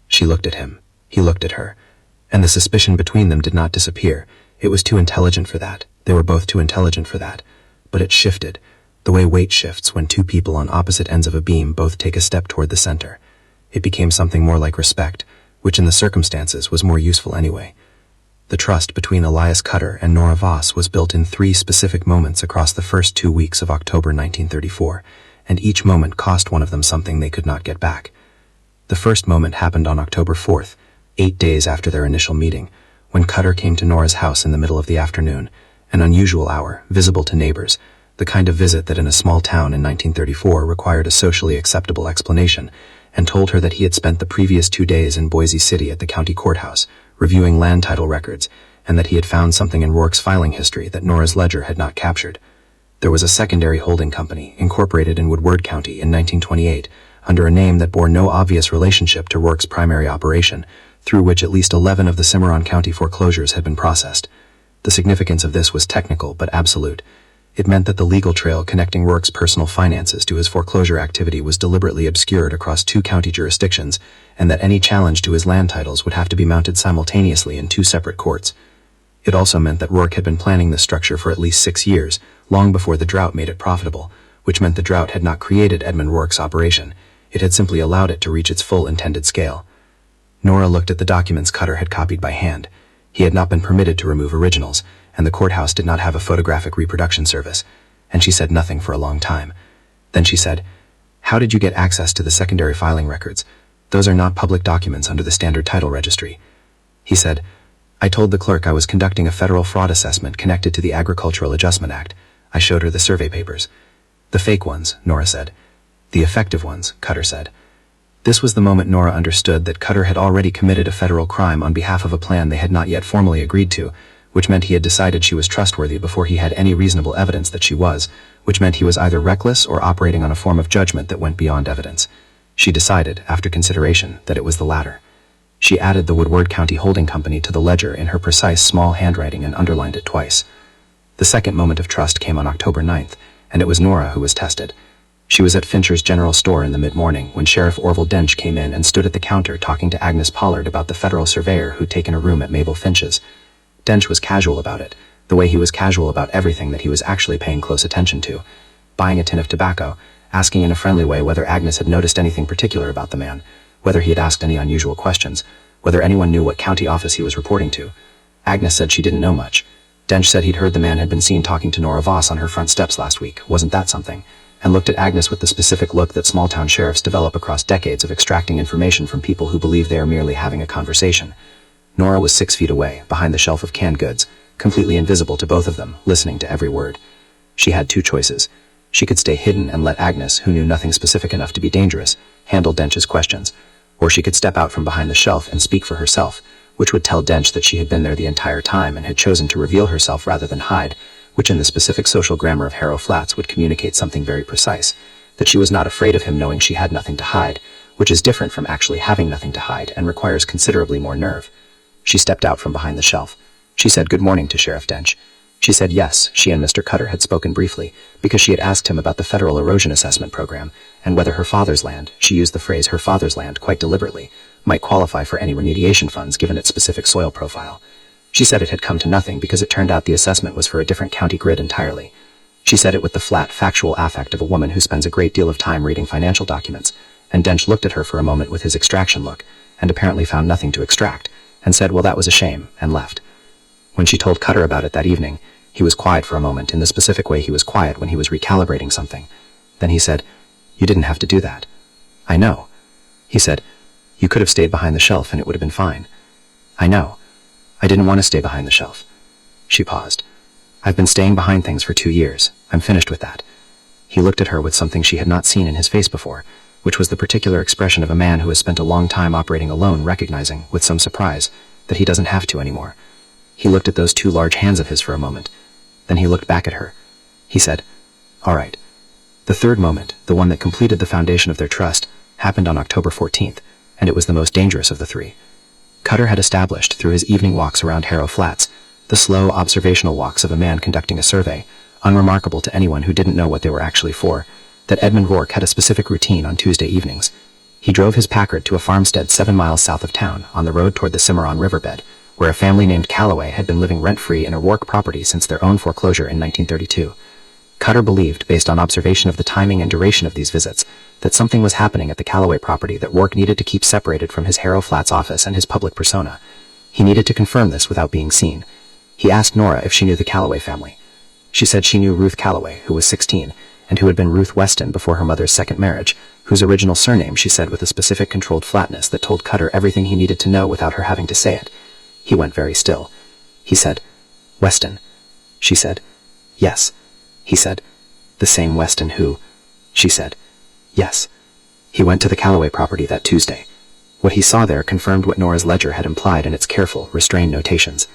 She looked at him. He looked at her. And the suspicion between them did not disappear. It was too intelligent for that. They were both too intelligent for that. But it shifted, the way weight shifts when two people on opposite ends of a beam both take a step toward the center. It became something more like respect, which in the circumstances was more useful anyway. The trust between Elias Cutter and Nora Voss was built in 3 specific moments across the first 2 weeks of October 1934, and each moment cost one of them something they could not get back. The first moment happened on October 4th, 8 days after their initial meeting, when Cutter came to Nora's house in the middle of the afternoon, an unusual hour, visible to neighbors, the kind of visit that in a small town in 1934 required a socially acceptable explanation, and told her that he had spent the previous 2 days in Boise City at the county courthouse, reviewing land title records, and that he had found something in Rourke's filing history that Nora's ledger had not captured. There was a secondary holding company, incorporated in Woodward County in 1928, under a name that bore no obvious relationship to Rourke's primary operation, through which at least 11 of the Cimarron County foreclosures had been processed. The significance of this was technical but absolute. It meant that the legal trail connecting Rourke's personal finances to his foreclosure activity was deliberately obscured across 2 county jurisdictions, and that any challenge to his land titles would have to be mounted simultaneously in 2 separate courts. It also meant that Rourke had been planning this structure for at least 6 years, long before the drought made it profitable, which meant the drought had not created Edmund Rourke's operation. It had simply allowed it to reach its full intended scale. Nora looked at the documents Cutter had copied by hand. He had not been permitted to remove originals, and the courthouse did not have a photographic reproduction service, and she said nothing for a long time. Then she said, "How did you get access to the secondary filing records? Those are not public documents under the standard title registry." He said, "I told the clerk I was conducting a federal fraud assessment connected to the Agricultural Adjustment Act. I showed her the survey papers." "The fake ones," Nora said. "The effective ones," Cutter said. This was the moment Nora understood that Cutter had already committed a federal crime on behalf of a plan they had not yet formally agreed to, which meant he had decided she was trustworthy before he had any reasonable evidence that she was, which meant he was either reckless or operating on a form of judgment that went beyond evidence. She decided, after consideration, that it was the latter. She added the Woodward County Holding Company to the ledger in her precise small handwriting and underlined it twice. The second moment of trust came on October 9th, and it was Nora who was tested. She was at Fincher's General Store in the mid-morning when Sheriff Orville Dench came in and stood at the counter talking to Agnes Pollard about the federal surveyor who'd taken a room at Mabel Finch's. Dench was casual about it, the way he was casual about everything that he was actually paying close attention to. Buying a tin of tobacco, asking in a friendly way whether Agnes had noticed anything particular about the man, whether he had asked any unusual questions, whether anyone knew what county office he was reporting to. Agnes said she didn't know much. Dench said he'd heard the man had been seen talking to Nora Voss on her front steps last week. Wasn't that something? And looked at Agnes with the specific look that small-town sheriffs develop across decades of extracting information from people who believe they are merely having a conversation. Nora was 6 feet away, behind the shelf of canned goods, completely invisible to both of them, listening to every word. She had 2 choices. She could stay hidden and let Agnes, who knew nothing specific enough to be dangerous, handle Dench's questions, or she could step out from behind the shelf and speak for herself, which would tell Dench that she had been there the entire time and had chosen to reveal herself rather than hide, which in the specific social grammar of Harrow Flats would communicate something very precise, that she was not afraid of him knowing she had nothing to hide, which is different from actually having nothing to hide and requires considerably more nerve. She stepped out from behind the shelf. She said good morning to Sheriff Dench. She said yes, she and Mr. Cutter had spoken briefly, because she had asked him about the federal erosion assessment program, and whether her father's land, she used the phrase her father's land quite deliberately, might qualify for any remediation funds given its specific soil profile. She said it had come to nothing because it turned out the assessment was for a different county grid entirely. She said it with the flat, factual affect of a woman who spends a great deal of time reading financial documents, and Dench looked at her for a moment with his extraction look, and apparently found nothing to extract, and said, well, that was a shame, and left. When she told Cutter about it that evening, he was quiet for a moment in the specific way he was quiet when he was recalibrating something. Then he said, "You didn't have to do that." "I know." He said, "You could have stayed behind the shelf and it would have been fine." "I know. I didn't want to stay behind the shelf." She paused. "I've been staying behind things for 2 years. I'm finished with that." He looked at her with something she had not seen in his face before, which was the particular expression of a man who has spent a long time operating alone, recognizing, with some surprise, that he doesn't have to anymore. He looked at those 2 large hands of his for a moment. Then he looked back at her. He said, "All right." The third moment, the one that completed the foundation of their trust, happened on October 14th, and it was the most dangerous of the 3. Cutter had established, through his evening walks around Harrow Flats, the slow, observational walks of a man conducting a survey, unremarkable to anyone who didn't know what they were actually for, that Edmund Rourke had a specific routine on Tuesday evenings. He drove his Packard to a farmstead 7 miles south of town, on the road toward the Cimarron riverbed, where a family named Calloway had been living rent-free in a Rourke property since their own foreclosure in 1932. Cutter believed, based on observation of the timing and duration of these visits, that something was happening at the Calloway property that Rourke needed to keep separated from his Harrow Flats office and his public persona. He needed to confirm this without being seen. He asked Nora if she knew the Calloway family. She said she knew Ruth Calloway, who was 16, and who had been Ruth Weston before her mother's second marriage, whose original surname she said with a specific controlled flatness that told Cutter everything he needed to know without her having to say it. He went very still. He said, "Weston." She said, "Yes." He said, "The same Weston who..." She said, "Yes." He went to the Calloway property that Tuesday. What he saw there confirmed what Nora's ledger had implied in its careful, restrained notations.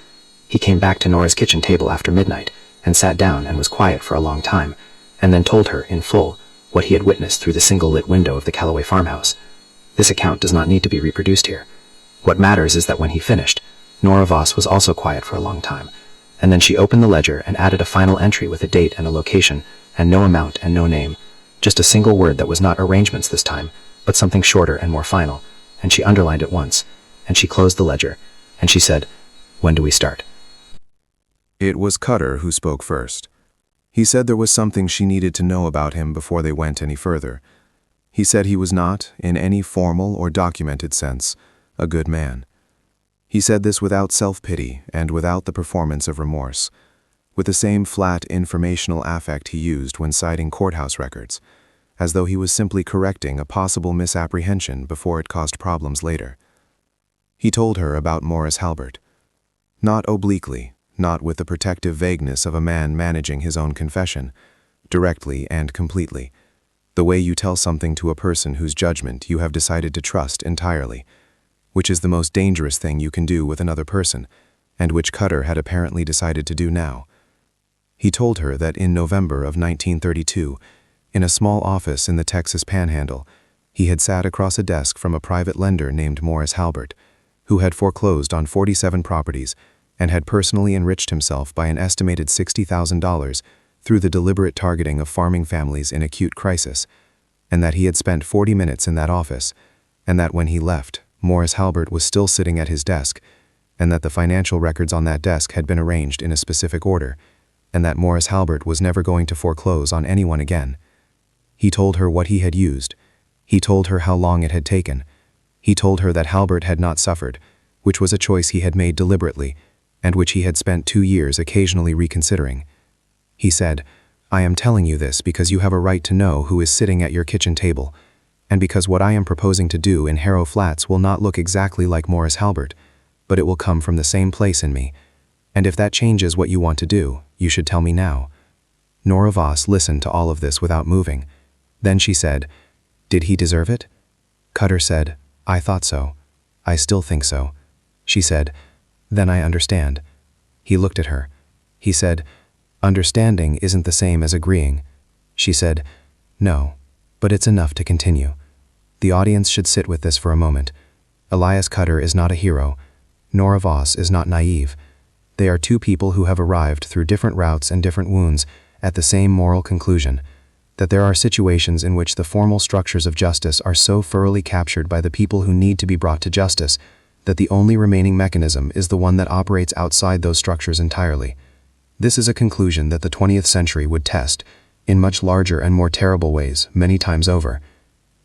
He came back to Nora's kitchen table after midnight, and sat down and was quiet for a long time, and then told her, in full, what he had witnessed through the single-lit window of the Calloway farmhouse. This account does not need to be reproduced here. What matters is that when he finished, Nora Voss was also quiet for a long time, and then she opened the ledger and added a final entry with a date and a location, and no amount and no name. Just a single word that was not arrangements this time, but something shorter and more final, and she underlined it once, and she closed the ledger, and she said, "When do we start?" It was Cutter who spoke first. He said there was something she needed to know about him before they went any further. He said he was not, in any formal or documented sense, a good man. He said this without self-pity and without the performance of remorse, with the same flat informational affect he used when citing courthouse records, as though he was simply correcting a possible misapprehension before it caused problems later. He told her about Morris Halbert. Not obliquely, not with the protective vagueness of a man managing his own confession, directly and completely, the way you tell something to a person whose judgment you have decided to trust entirely, which is the most dangerous thing you can do with another person, and which Cutter had apparently decided to do now. He told her that in November of 1932, in a small office in the Texas Panhandle, he had sat across a desk from a private lender named Morris Halbert, who had foreclosed on 47 properties and had personally enriched himself by an estimated $60,000 through the deliberate targeting of farming families in acute crisis, and that he had spent 40 minutes in that office, and that when he left, Morris Halbert was still sitting at his desk, and that the financial records on that desk had been arranged in a specific order, and that Morris Halbert was never going to foreclose on anyone again. He told her what he had used. He told her how long it had taken. He told her that Halbert had not suffered, which was a choice he had made deliberately, and which he had spent 2 years occasionally reconsidering. He said, "I am telling you this because you have a right to know who is sitting at your kitchen table, and because what I am proposing to do in Harrow Flats will not look exactly like Morris Halbert, but it will come from the same place in me. And if that changes what you want to do, you should tell me now." Nora Voss listened to all of this without moving. Then she said, "Did he deserve it?" Cutter said, "I thought so. I still think so." She said, "Then I understand." He looked at her. He said, "Understanding isn't the same as agreeing." She said, "No, but it's enough to continue." The audience should sit with this for a moment. Elias Cutter is not a hero. Nora Voss is not naive. They are two people who have arrived through different routes and different wounds at the same moral conclusion, that there are situations in which the formal structures of justice are so thoroughly captured by the people who need to be brought to justice that the only remaining mechanism is the one that operates outside those structures entirely. This is a conclusion that the 20th century would test, in much larger and more terrible ways, many times over.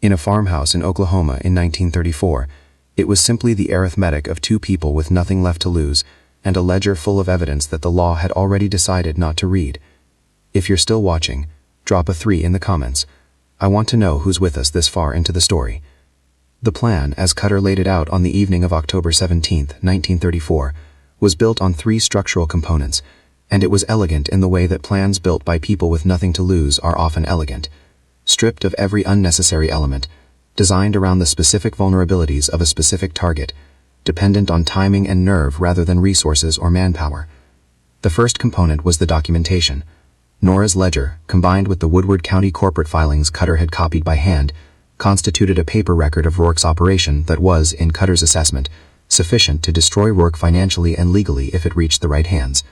In a farmhouse in Oklahoma in 1934, it was simply the arithmetic of two people with nothing left to lose, and a ledger full of evidence that the law had already decided not to read. If you're still watching, drop a 3 in the comments. I want to know who's with us this far into the story. The plan, as Cutter laid it out on the evening of October 17, 1934, was built on 3 structural components, and it was elegant in the way that plans built by people with nothing to lose are often elegant, stripped of every unnecessary element, designed around the specific vulnerabilities of a specific target, dependent on timing and nerve rather than resources or manpower. The first component was the documentation. Nora's ledger, combined with the Woodward County corporate filings Cutter had copied by hand, constituted a paper record of Rourke's operation that was, in Cutter's assessment, sufficient to destroy Rourke financially and legally if it reached the right hands.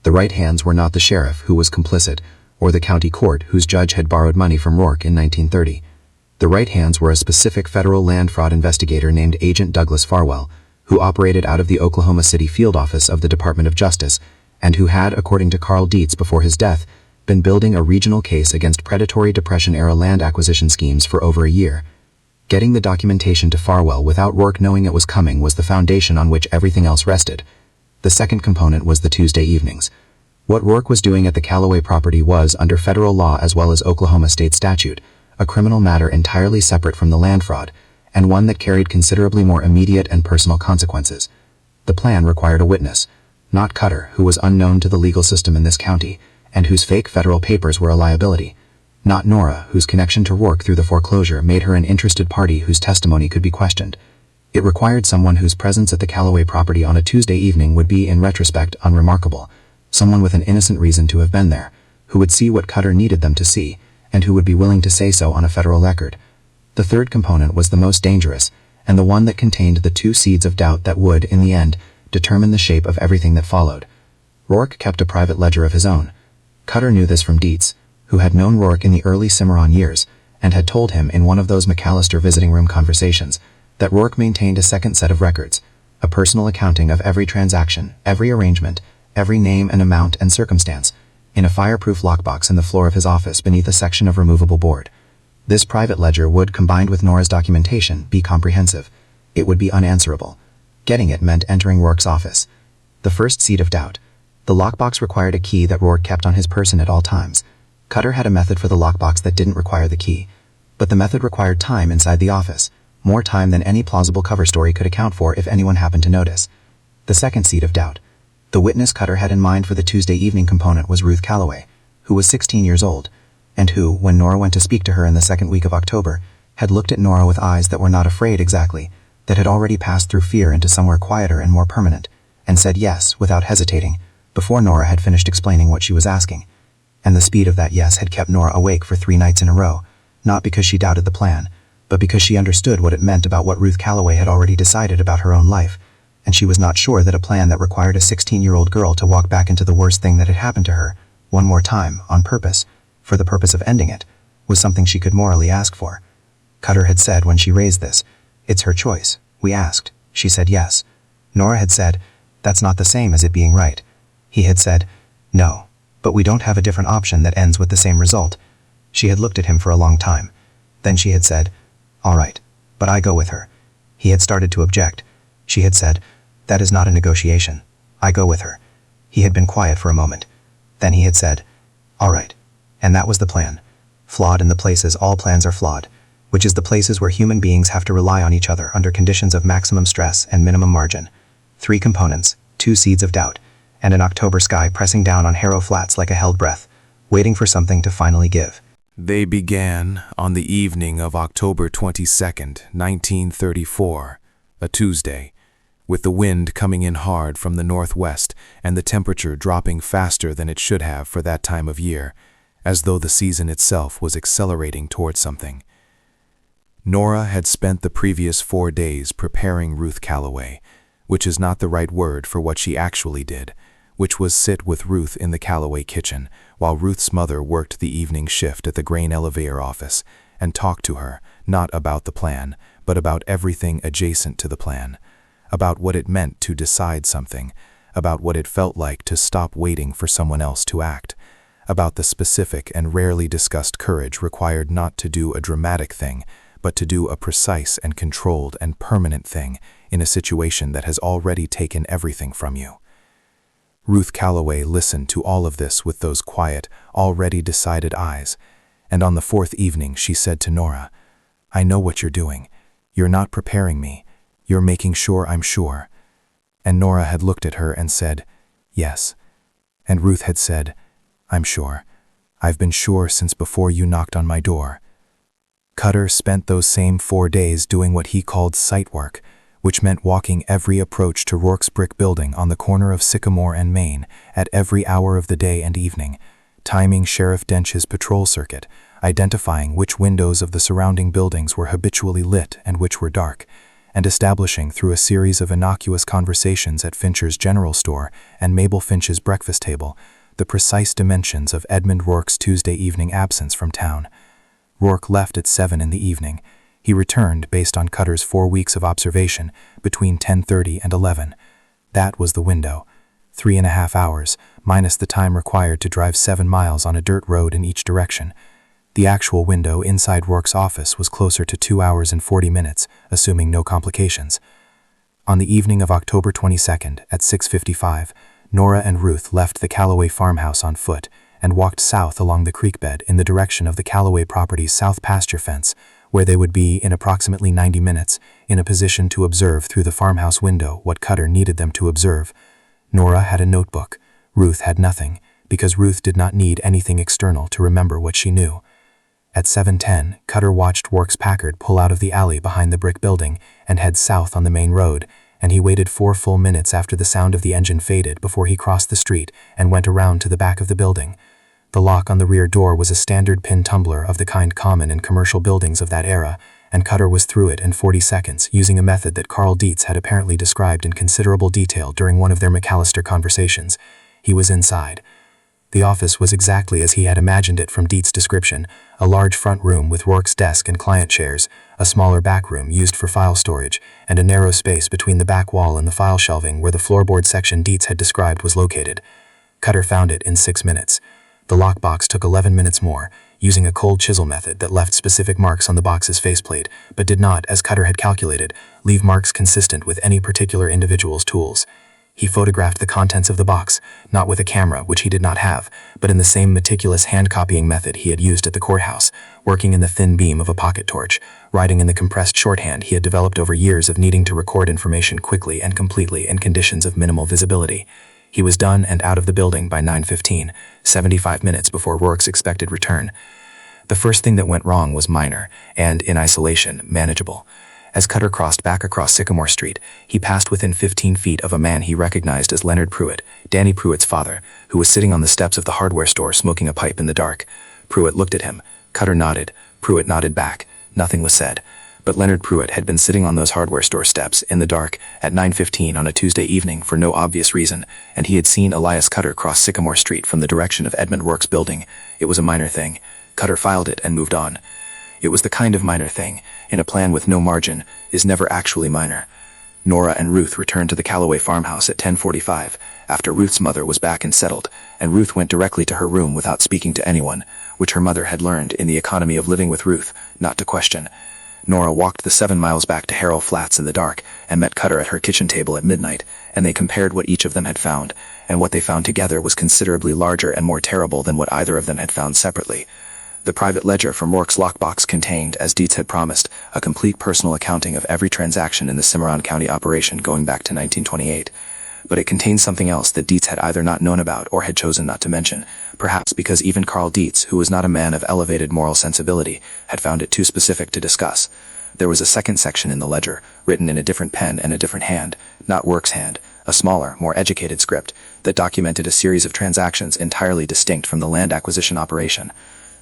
The right hands were not the sheriff, who was complicit, or the county court, whose judge had borrowed money from Rourke in 1930. The right hands were a specific federal land fraud investigator named Agent Douglas Farwell, who operated out of the Oklahoma City field office of the Department of Justice, and who had, according to Carl Dietz before his death, been building a regional case against predatory Depression-era land acquisition schemes for over a year. Getting the documentation to Farwell without Rourke knowing it was coming was the foundation on which everything else rested. The second component was the Tuesday evenings. What Rourke was doing at the Callaway property was, under federal law as well as Oklahoma state statute, a criminal matter entirely separate from the land fraud, and one that carried considerably more immediate and personal consequences. The plan required a witness, not Cutter, who was unknown to the legal system in this county, and whose fake federal papers were a liability, not Nora, whose connection to Rourke through the foreclosure made her an interested party whose testimony could be questioned. It required someone whose presence at the Callaway property on a Tuesday evening would be, in retrospect, unremarkable, someone with an innocent reason to have been there, who would see what Cutter needed them to see, and who would be willing to say so on a federal record. The third component was the most dangerous, and the one that contained the 2 seeds of doubt that would, in the end, determine the shape of everything that followed. Rourke kept a private ledger of his own. Cutter knew this from Dietz, who had known Rourke in the early Cimarron years, and had told him in one of those McAllister visiting room conversations that Rourke maintained a second set of records, a personal accounting of every transaction, every arrangement, every name and amount and circumstance, in a fireproof lockbox in the floor of his office beneath a section of removable board. This private ledger would, combined with Nora's documentation, be comprehensive. It would be unanswerable. Getting it meant entering Rourke's office. The first seed of doubt. The lockbox required a key that Rourke kept on his person at all times. Cutter had a method for the lockbox that didn't require the key. But the method required time inside the office, more time than any plausible cover story could account for if anyone happened to notice. The second seed of doubt. The witness Cutter had in mind for the Tuesday evening component was Ruth Calloway, who was 16 years old, and who, when Nora went to speak to her in the second week of October, had looked at Nora with eyes that were not afraid exactly, that had already passed through fear into somewhere quieter and more permanent, and said yes, without hesitating, before Nora had finished explaining what she was asking. And the speed of that yes had kept Nora awake for 3 nights in a row, not because she doubted the plan, but because she understood what it meant about what Ruth Calloway had already decided about her own life, and she was not sure that a plan that required a 16-year-old girl to walk back into the worst thing that had happened to her, one more time, on purpose, for the purpose of ending it, was something she could morally ask for. Cutter had said when she raised this, "It's her choice." We asked. She said yes. Nora had said, "That's not the same as it being right." He had said, "No, but we don't have a different option that ends with the same result." She had looked at him for a long time. Then she had said, "All right, but I go with her." He had started to object. She had said, "That is not a negotiation. I go with her." He had been quiet for a moment. Then he had said, "All right." And that was the plan. Flawed in the places all plans are flawed, which is the places where human beings have to rely on each other under conditions of maximum stress and minimum margin. 3 components, 2 seeds of doubt, and an October sky pressing down on Harrow Flats like a held breath, waiting for something to finally give. They began on the evening of October 22nd, 1934, a Tuesday, with the wind coming in hard from the northwest and the temperature dropping faster than it should have for that time of year, as though the season itself was accelerating toward something. Nora had spent the previous 4 days preparing Ruth Calloway, which is not the right word for what she actually did, which was sit with Ruth in the Calloway kitchen, while Ruth's mother worked the evening shift at the grain elevator office, and talked to her, not about the plan, but about everything adjacent to the plan, about what it meant to decide something, about what it felt like to stop waiting for someone else to act, about the specific and rarely discussed courage required not to do a dramatic thing, but to do a precise and controlled and permanent thing in a situation that has already taken everything from you. Ruth Calloway listened to all of this with those quiet, already decided eyes, and on the 4th evening she said to Nora, "I know what you're doing. You're not preparing me. You're making sure I'm sure." And Nora had looked at her and said, "Yes." And Ruth had said, "I'm sure. I've been sure since before you knocked on my door." Cutter spent those same 4 days doing what he called site work, which meant walking every approach to Rourke's brick building on the corner of Sycamore and Main at every hour of the day and evening, timing Sheriff Dench's patrol circuit, identifying which windows of the surrounding buildings were habitually lit and which were dark, and establishing through a series of innocuous conversations at Fincher's general store and Mabel Finch's breakfast table the precise dimensions of Edmund Rourke's Tuesday evening absence from town. Rourke left at 7 in the evening. He returned, based on Cutter's 4 weeks of observation, between 10:30 and 11. That was the window. 3.5 hours, minus the time required to drive 7 miles on a dirt road in each direction. The actual window inside Rourke's office was closer to 2 hours and 40 minutes, assuming no complications. On the evening of October 22nd, at 6:55, Nora and Ruth left the Calloway farmhouse on foot and walked south along the creek bed in the direction of the Calloway property's south pasture fence, where they would be, in approximately 90 minutes, in a position to observe through the farmhouse window what Cutter needed them to observe. Nora had a notebook. Ruth had nothing, because Ruth did not need anything external to remember what she knew. At 7:10, Cutter watched Rourke's Packard pull out of the alley behind the brick building and head south on the main road, and he waited 4 full minutes after the sound of the engine faded before he crossed the street and went around to the back of the building. The lock on the rear door was a standard pin tumbler of the kind common in commercial buildings of that era, and Cutter was through it in 40 seconds using a method that Carl Dietz had apparently described in considerable detail during one of their McAllister conversations. He was inside. The office was exactly as he had imagined it from Dietz's description, a large front room with Rourke's desk and client chairs, a smaller back room used for file storage, and a narrow space between the back wall and the file shelving where the floorboard section Dietz had described was located. Cutter found it in 6 minutes. The lockbox took 11 minutes more, using a cold chisel method that left specific marks on the box's faceplate, but did not, as Cutter had calculated, leave marks consistent with any particular individual's tools. He photographed the contents of the box, not with a camera, which he did not have, but in the same meticulous hand-copying method he had used at the courthouse, working in the thin beam of a pocket torch, writing in the compressed shorthand he had developed over years of needing to record information quickly and completely in conditions of minimal visibility. He was done and out of the building by 9:15, 75 minutes before Rourke's expected return. The first thing that went wrong was minor, and, in isolation, manageable. As Cutter crossed back across Sycamore Street, he passed within 15 feet of a man he recognized as Leonard Pruitt, Danny Pruitt's father, who was sitting on the steps of the hardware store smoking a pipe in the dark. Pruitt looked at him. Cutter nodded. Pruitt nodded back. Nothing was said. But Leonard Pruitt had been sitting on those hardware store steps in the dark at 9:15 on a Tuesday evening for no obvious reason, and he had seen Elias Cutter cross Sycamore Street from the direction of Edmund Rourke's building. It was a minor thing. Cutter filed it and moved on. It was the kind of minor thing, in a plan with no margin, is never actually minor. Nora and Ruth returned to the Calloway farmhouse at 10:45, after Ruth's mother was back and settled, and Ruth went directly to her room without speaking to anyone, which her mother had learned in the economy of living with Ruth, not to question. Nora walked the 7 miles back to Harrow Flats in the dark, and met Cutter at her kitchen table at midnight, and they compared what each of them had found, and what they found together was considerably larger and more terrible than what either of them had found separately. The private ledger from Rourke's lockbox contained, as Dietz had promised, a complete personal accounting of every transaction in the Cimarron County operation going back to 1928. But it contained something else that Dietz had either not known about or had chosen not to mention, perhaps because even Karl Dietz, who was not a man of elevated moral sensibility, had found it too specific to discuss. There was a second section in the ledger, written in a different pen and a different hand, not Rourke's hand, a smaller, more educated script, that documented a series of transactions entirely distinct from the land acquisition operation.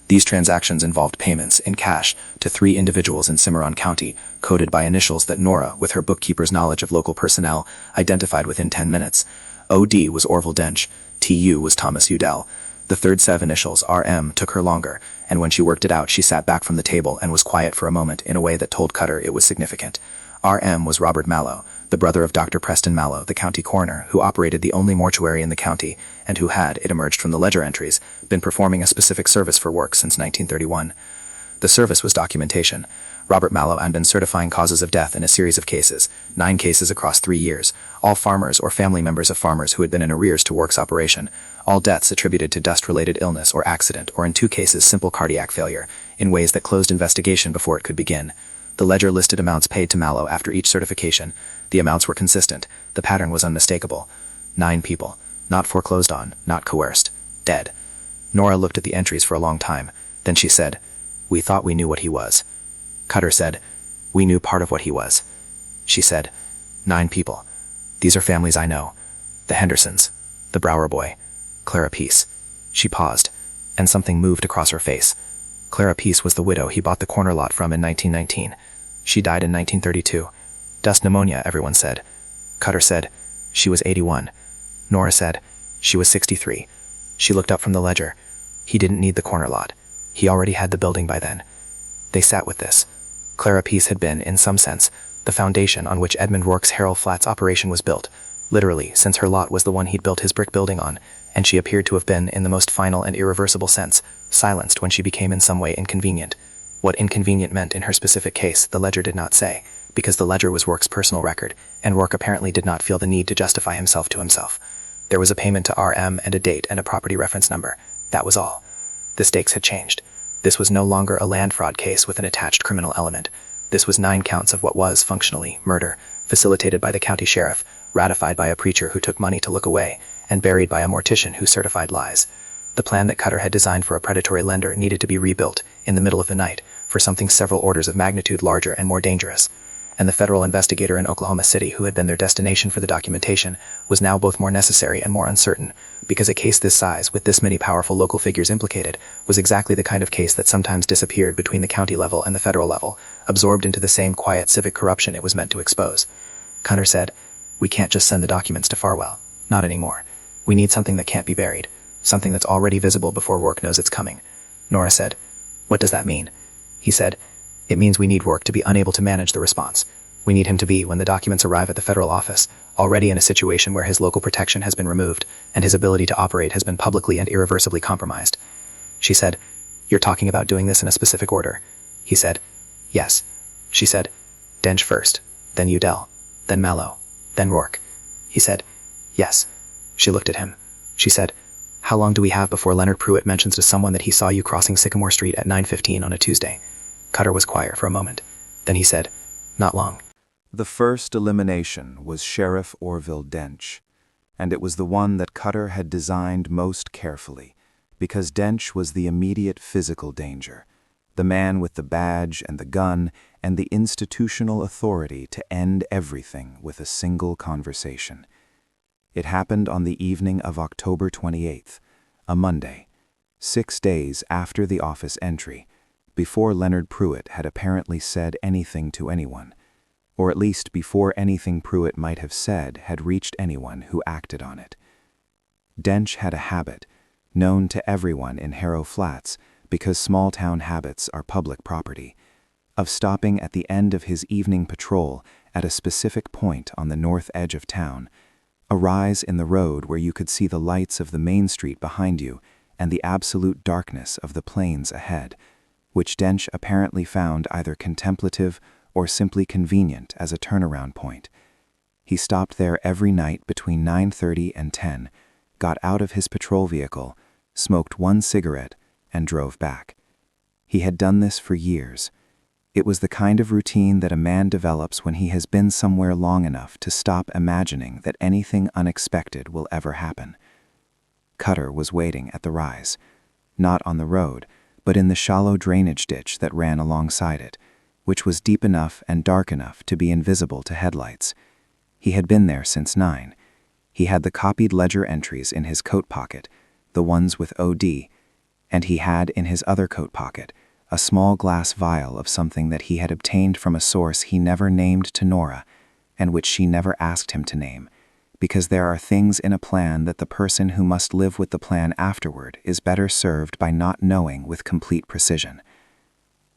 These transactions involved payments, in cash, to 3 individuals in Cimarron County, coded by initials that Nora, with her bookkeeper's knowledge of local personnel, identified within 10 minutes. O.D. was Orville Dench, T.U. was Thomas Udell. The third set of initials, R.M., took her longer, and when she worked it out she sat back from the table and was quiet for a moment in a way that told Cutter it was significant. R.M. was Robert Mallow, the brother of Dr. Preston Mallow, the county coroner, who operated the only mortuary in the county, and who had, it emerged from the ledger entries, been performing a specific service for work since 1931. The service was documentation. Robert Mallow had been certifying causes of death in a series of cases, 9 cases across 3 years, all farmers or family members of farmers who had been in arrears to Works operation, all deaths attributed to dust-related illness or accident, or in 2 cases simple cardiac failure, in ways that closed investigation before it could begin. The ledger listed amounts paid to Mallow after each certification. The amounts were consistent. The pattern was unmistakable. 9 people. Not foreclosed on, not coerced. Dead. Nora looked at the entries for a long time. Then she said, "We thought we knew what he was." Cutter said, "We knew part of what he was." She said, 9 people. These are families I know. The Hendersons. The Brower boy. Clara Peace." She paused, and something moved across her face. Clara Peace was the widow he bought the corner lot from in 1919. She died in 1932. Dust pneumonia, everyone said. Cutter said, "She was 81. Nora said, "She was 63. She looked up from the ledger. He didn't need the corner lot. He already had the building by then. They sat with this. Clara Peace had been, in some sense, the foundation on which Edmund Rourke's Harrow Flats operation was built, literally, since her lot was the one he'd built his brick building on, and she appeared to have been, in the most final and irreversible sense, silenced when she became in some way inconvenient. What inconvenient meant in her specific case, the ledger did not say, because the ledger was Rourke's personal record, and Rourke apparently did not feel the need to justify himself to himself. There was a payment to R.M. and a date and a property reference number. That was all. The stakes had changed. This was no longer a land fraud case with an attached criminal element. This was 9 counts of what was, functionally, murder, facilitated by the county sheriff, ratified by a preacher who took money to look away, and buried by a mortician who certified lies. The plan that Cutter had designed for a predatory lender needed to be rebuilt, in the middle of the night, for something several orders of magnitude larger and more dangerous. And the federal investigator in Oklahoma City who had been their destination for the documentation was now both more necessary and more uncertain, because a case this size, with this many powerful local figures implicated, was exactly the kind of case that sometimes disappeared between the county level and the federal level, absorbed into the same quiet civic corruption it was meant to expose. Cutter said, "We can't just send the documents to Farwell. Not anymore. We need something that can't be buried, something that's already visible before Rourke knows it's coming. Nora said, "What does that mean?" He said, "It means we need Rourke to be unable to manage the response. We need him to be, when the documents arrive at the federal office, already in a situation where his local protection has been removed and his ability to operate has been publicly and irreversibly compromised." She said, "You're talking about doing this in a specific order?" He said, "Yes." She said, "Dench first, then Udell, then Mallow, then Rourke." He said, "Yes." She looked at him. She said, "How long do we have before Leonard Pruitt mentions to someone that he saw you crossing Sycamore Street at 9:15 on a Tuesday?" Cutter was quiet for a moment. Then he said, "Not long." The first elimination was Sheriff Orville Dench, and it was the one that Cutter had designed most carefully, because Dench was the immediate physical danger, the man with the badge and the gun and the institutional authority to end everything with a single conversation. It happened on the evening of October 28th, a Monday, 6 days after the office entry, before Leonard Pruitt had apparently said anything to anyone, or at least before anything Pruitt might have said had reached anyone who acted on it. Dench had a habit, known to everyone in Harrow Flats because small-town habits are public property, of stopping at the end of his evening patrol at a specific point on the north edge of town, a rise in the road where you could see the lights of the main street behind you and the absolute darkness of the plains ahead, which Dench apparently found either contemplative or simply convenient as a turnaround point. He stopped there every night between 9:30 and 10, got out of his patrol vehicle, smoked one cigarette, and drove back. He had done this for years. It was the kind of routine that a man develops when he has been somewhere long enough to stop imagining that anything unexpected will ever happen. Cutter was waiting at the rise, not on the road, but in the shallow drainage ditch that ran alongside it, which was deep enough and dark enough to be invisible to headlights. He had been there since 9. He had the copied ledger entries in his coat pocket, the ones with OD, and he had in his other coat pocket a small glass vial of something that he had obtained from a source he never named to Nora, and which she never asked him to name, because there are things in a plan that the person who must live with the plan afterward is better served by not knowing with complete precision.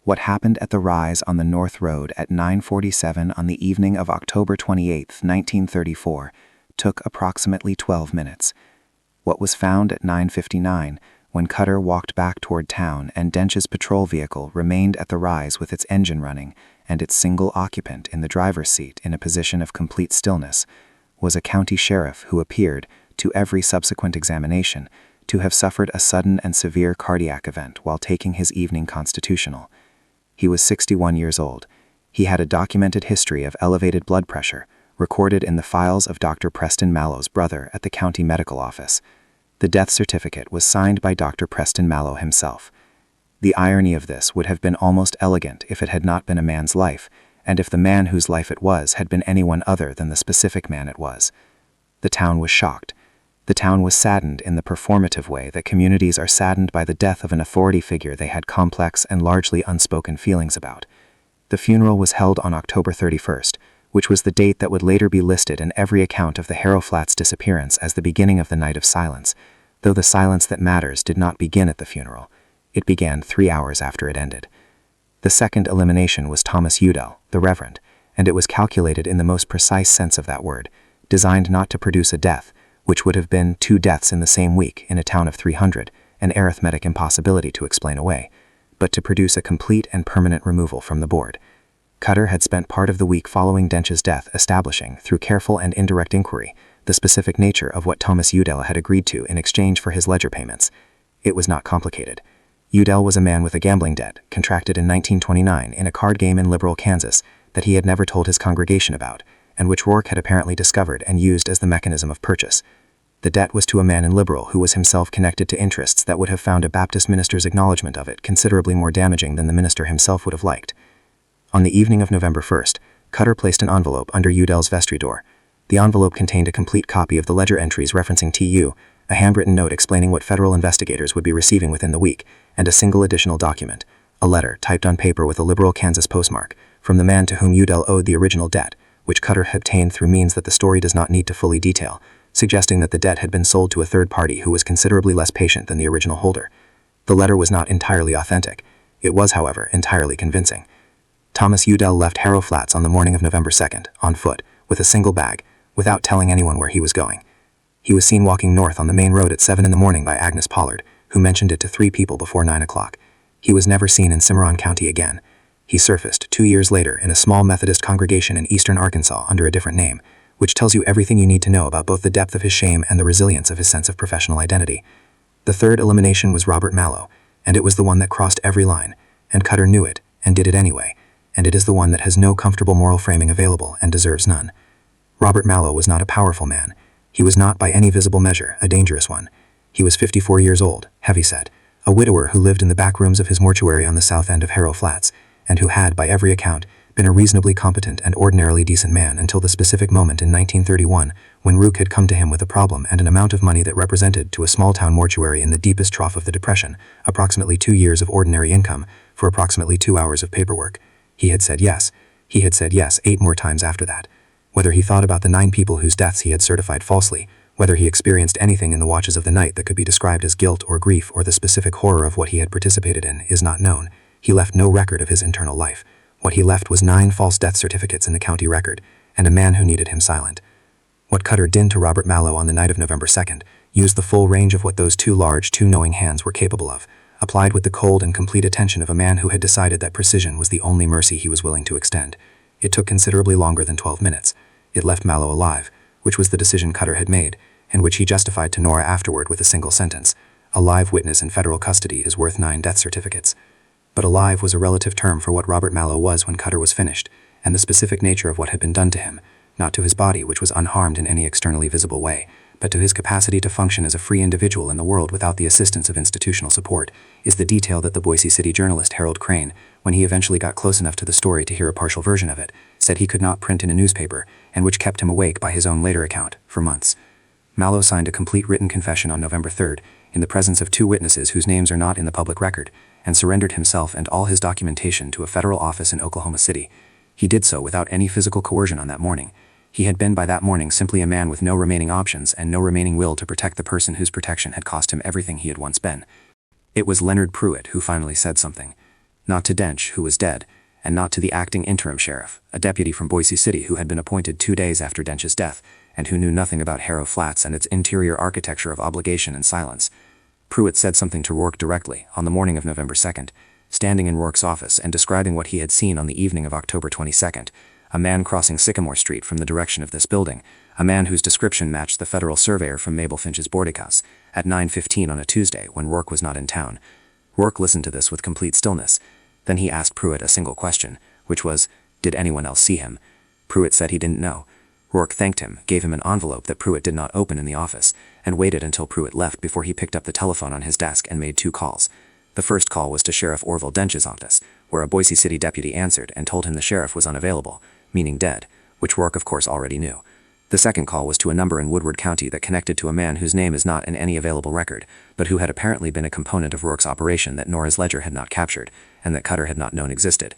What happened at the rise on the North Road at 9:47 on the evening of October 28, 1934, took approximately 12 minutes. What was found at 9:59, when Cutter walked back toward town and Dench's patrol vehicle remained at the rise with its engine running and its single occupant in the driver's seat in a position of complete stillness, was a county sheriff who appeared, to every subsequent examination, to have suffered a sudden and severe cardiac event while taking his evening constitutional. He was 61 years old. He had a documented history of elevated blood pressure, recorded in the files of Dr. Preston Mallow's brother at the county medical office. The death certificate was signed by Dr. Preston Mallow himself. The irony of this would have been almost elegant if it had not been a man's life, and if the man whose life it was had been anyone other than the specific man it was. The town was shocked. The town was saddened in the performative way that communities are saddened by the death of an authority figure they had complex and largely unspoken feelings about. The funeral was held on October 31st, which was the date that would later be listed in every account of the Harrow Flats disappearance as the beginning of the night of silence, though the silence that matters did not begin at the funeral. It began 3 hours after it ended. The second elimination was Thomas Udell, the Reverend, and it was calculated in the most precise sense of that word, designed not to produce a death, which would have been 2 deaths in the same week in a town of 300, an arithmetic impossibility to explain away, but to produce a complete and permanent removal from the board. Cutter had spent part of the week following Dench's death establishing, through careful and indirect inquiry, the specific nature of what Thomas Udell had agreed to in exchange for his ledger payments. It was not complicated. Udell was a man with a gambling debt, contracted in 1929 in a card game in Liberal, Kansas, that he had never told his congregation about, and which Rourke had apparently discovered and used as the mechanism of purchase. The debt was to a man in Liberal who was himself connected to interests that would have found a Baptist minister's acknowledgement of it considerably more damaging than the minister himself would have liked. On the evening of November 1st, Cutter placed an envelope under Udell's vestry door. The envelope contained a complete copy of the ledger entries referencing TU, a handwritten note explaining what federal investigators would be receiving within the week, and a single additional document, a letter typed on paper with a Liberal, Kansas postmark, from the man to whom Udell owed the original debt, which Cutter had obtained through means that the story does not need to fully detail, suggesting that the debt had been sold to a third party who was considerably less patient than the original holder. The letter was not entirely authentic. It was, however, entirely convincing. Thomas Udell left Harrow Flats on the morning of November 2nd, on foot, with a single bag, without telling anyone where he was going. He was seen walking north on the main road at 7 in the morning by Agnes Pollard, who mentioned it to 3 people before 9 o'clock. He was never seen in Cimarron County again. He surfaced 2 years later in a small Methodist congregation in eastern Arkansas under a different name, which tells you everything you need to know about both the depth of his shame and the resilience of his sense of professional identity. The third elimination was Robert Mallow, and it was the one that crossed every line, and Cutter knew it, and did it anyway, and it is the one that has no comfortable moral framing available and deserves none. Robert Mallow was not a powerful man. He was not, by any visible measure, a dangerous one. He was 54 years old, heavyset, a widower who lived in the back rooms of his mortuary on the south end of Harrow Flats, and who had, by every account, been a reasonably competent and ordinarily decent man until the specific moment in 1931 when Rook had come to him with a problem and an amount of money that represented, to a small-town mortuary in the deepest trough of the Depression, approximately 2 years of ordinary income for approximately 2 hours of paperwork. He had said yes. He had said yes 8 more times after that. Whether he thought about the 9 people whose deaths he had certified falsely, whether he experienced anything in the watches of the night that could be described as guilt or grief or the specific horror of what he had participated in, is not known. He left no record of his internal life. What he left was 9 false death certificates in the county record, and a man who needed him silent. What Cutter did to Robert Mallow on the night of November 2nd used the full range of what those 2 large, 2 knowing hands were capable of, applied with the cold and complete attention of a man who had decided that precision was the only mercy he was willing to extend. It took considerably longer than 12 minutes. It left Mallow alive, which was the decision Cutter had made, and which he justified to Nora afterward with a single sentence. A live witness in federal custody is worth 9 death certificates. But alive was a relative term for what Robert Mallow was when Cutter was finished, and the specific nature of what had been done to him, not to his body, which was unharmed in any externally visible way, but to his capacity to function as a free individual in the world without the assistance of institutional support, is the detail that the Boise City journalist Harold Crane, when he eventually got close enough to the story to hear a partial version of it, said he could not print in a newspaper, and which kept him awake by his own later account, for months. Mallow signed a complete written confession on November 3rd, in the presence of 2 witnesses whose names are not in the public record, and surrendered himself and all his documentation to a federal office in Oklahoma City. He did so without any physical coercion on that morning. He had been by that morning simply a man with no remaining options and no remaining will to protect the person whose protection had cost him everything he had once been. It was Leonard Pruitt who finally said something. Not to Dench, who was dead, and not to the acting interim sheriff, a deputy from Boise City who had been appointed 2 days after Dench's death, and who knew nothing about Harrow Flats and its interior architecture of obligation and silence. Pruitt said something to Rourke directly, on the morning of November 2nd, standing in Rourke's office and describing what he had seen on the evening of October 22nd, a man crossing Sycamore Street from the direction of this building, a man whose description matched the federal surveyor from Mabel Finch's boarding house, at 9:15 on a Tuesday when Rourke was not in town. Rourke listened to this with complete stillness. Then he asked Pruitt a single question, which was, did anyone else see him? Pruitt said he didn't know. Rourke thanked him, gave him an envelope that Pruitt did not open in the office, and waited until Pruitt left before he picked up the telephone on his desk and made 2 calls. The first call was to Sheriff Orville Dench's office, where a Boise City deputy answered and told him the sheriff was unavailable, meaning dead, which Rourke of course already knew. The second call was to a number in Woodward County that connected to a man whose name is not in any available record, but who had apparently been a component of Rourke's operation that Nora's ledger had not captured, and that Cutter had not known existed.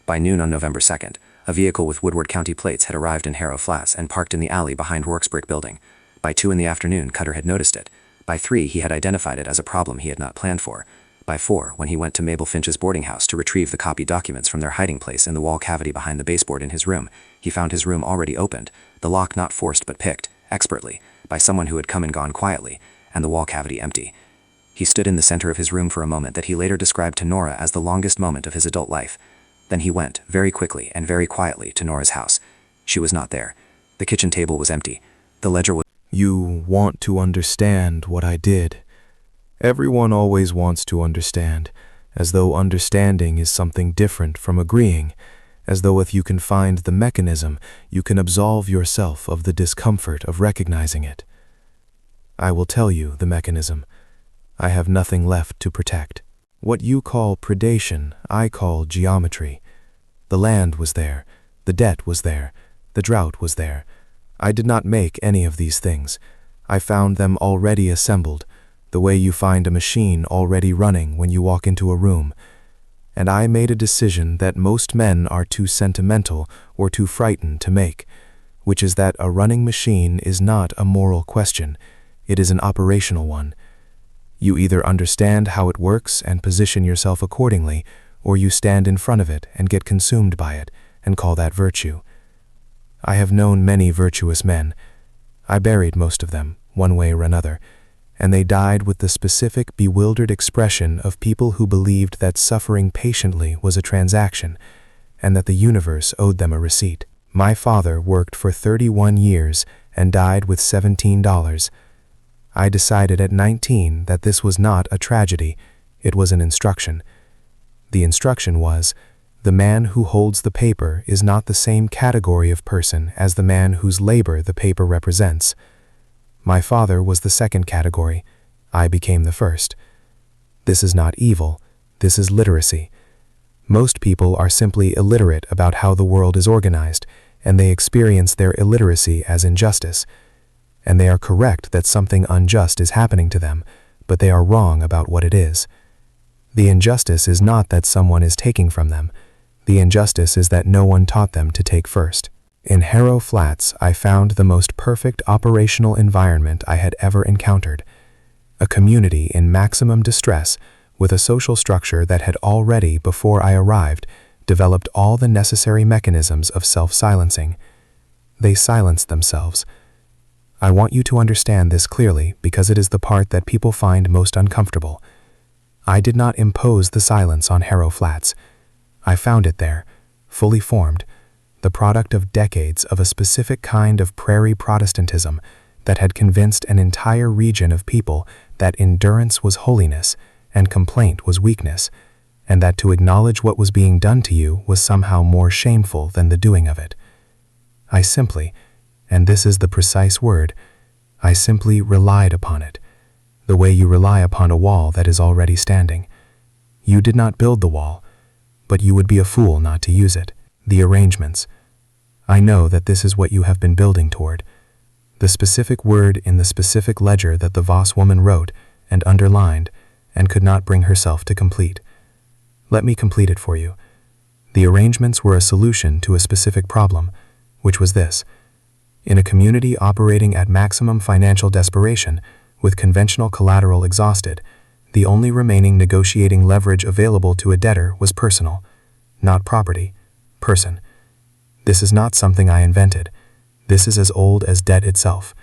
By noon on November 2nd, a vehicle with Woodward County plates had arrived in Harrow Flats and parked in the alley behind Rourke's brick building. By 2 in the afternoon, Cutter had noticed it. By 3, he had identified it as a problem he had not planned for. By 4, when he went to Mabel Finch's boarding house to retrieve the copied documents from their hiding place in the wall cavity behind the baseboard in his room, he found his room already opened, the lock not forced but picked, expertly, by someone who had come and gone quietly, and the wall cavity empty. He stood in the center of his room for a moment that he later described to Nora as the longest moment of his adult life. Then he went, very quickly and very quietly, to Nora's house. She was not there. The kitchen table was empty. The ledger was... You want to understand what I did. Everyone always wants to understand, as though understanding is something different from agreeing, as though if you can find the mechanism, you can absolve yourself of the discomfort of recognizing it. I will tell you the mechanism. I have nothing left to protect. What you call predation, I call geometry. The land was there, the debt was there, the drought was there. I did not make any of these things. I found them already assembled, the way you find a machine already running when you walk into a room. And I made a decision that most men are too sentimental or too frightened to make. which is that a running machine is not a moral question, it is an operational one. You either understand how it works and position yourself accordingly, or you stand in front of it and get consumed by it and call that virtue. I have known many virtuous men. I buried most of them, one way or another, and they died with the specific, bewildered expression of people who believed that suffering patiently was a transaction and that the universe owed them a receipt. My father worked for 31 years and died with $17. I decided at 19 that this was not a tragedy, it was an instruction. The instruction was, the man who holds the paper is not the same category of person as the man whose labor the paper represents. My father was the second category. I became the first. This is not evil. This is literacy. Most people are simply illiterate about how the world is organized, and they experience their illiteracy as injustice. And they are correct that something unjust is happening to them, but they are wrong about what it is. The injustice is not that someone is taking from them. The injustice is that no one taught them to take first. In Harrow Flats, I found the most perfect operational environment I had ever encountered. A community in maximum distress with a social structure that had already, before I arrived, developed all the necessary mechanisms of self-silencing. They silenced themselves. I want you to understand this clearly because it is the part that people find most uncomfortable. I did not impose the silence on Harrow Flats. I found it there, fully formed, the product of decades of a specific kind of prairie Protestantism that had convinced an entire region of people that endurance was holiness and complaint was weakness, and that to acknowledge what was being done to you was somehow more shameful than the doing of it. I simply, and this is the precise word, I simply relied upon it, the way you rely upon a wall that is already standing. You did not build the wall, but you would be a fool not to use it. The arrangements. I know that this is what you have been building toward. The specific word in the specific ledger that the Voss woman wrote and underlined and could not bring herself to complete. Let me complete it for you. The arrangements were a solution to a specific problem, which was this. In a community operating at maximum financial desperation, with conventional collateral exhausted, the only remaining negotiating leverage available to a debtor was personal, not property, person. This is not something I invented. This is as old as debt itself.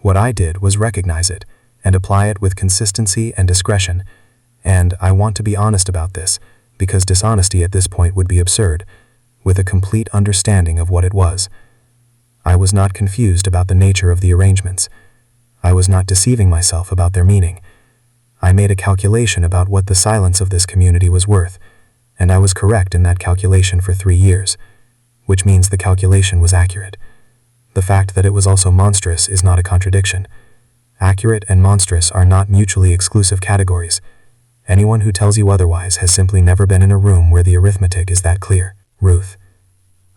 What I did was recognize it and apply it with consistency and discretion, and I want to be honest about this, because dishonesty at this point would be absurd, with a complete understanding of what it was. I was not confused about the nature of the arrangements. I was not deceiving myself about their meaning. I made a calculation about what the silence of this community was worth, and I was correct in that calculation for 3 years, which means the calculation was accurate. The fact that it was also monstrous is not a contradiction. Accurate and monstrous are not mutually exclusive categories. Anyone who tells you otherwise has simply never been in a room where the arithmetic is that clear. Ruth.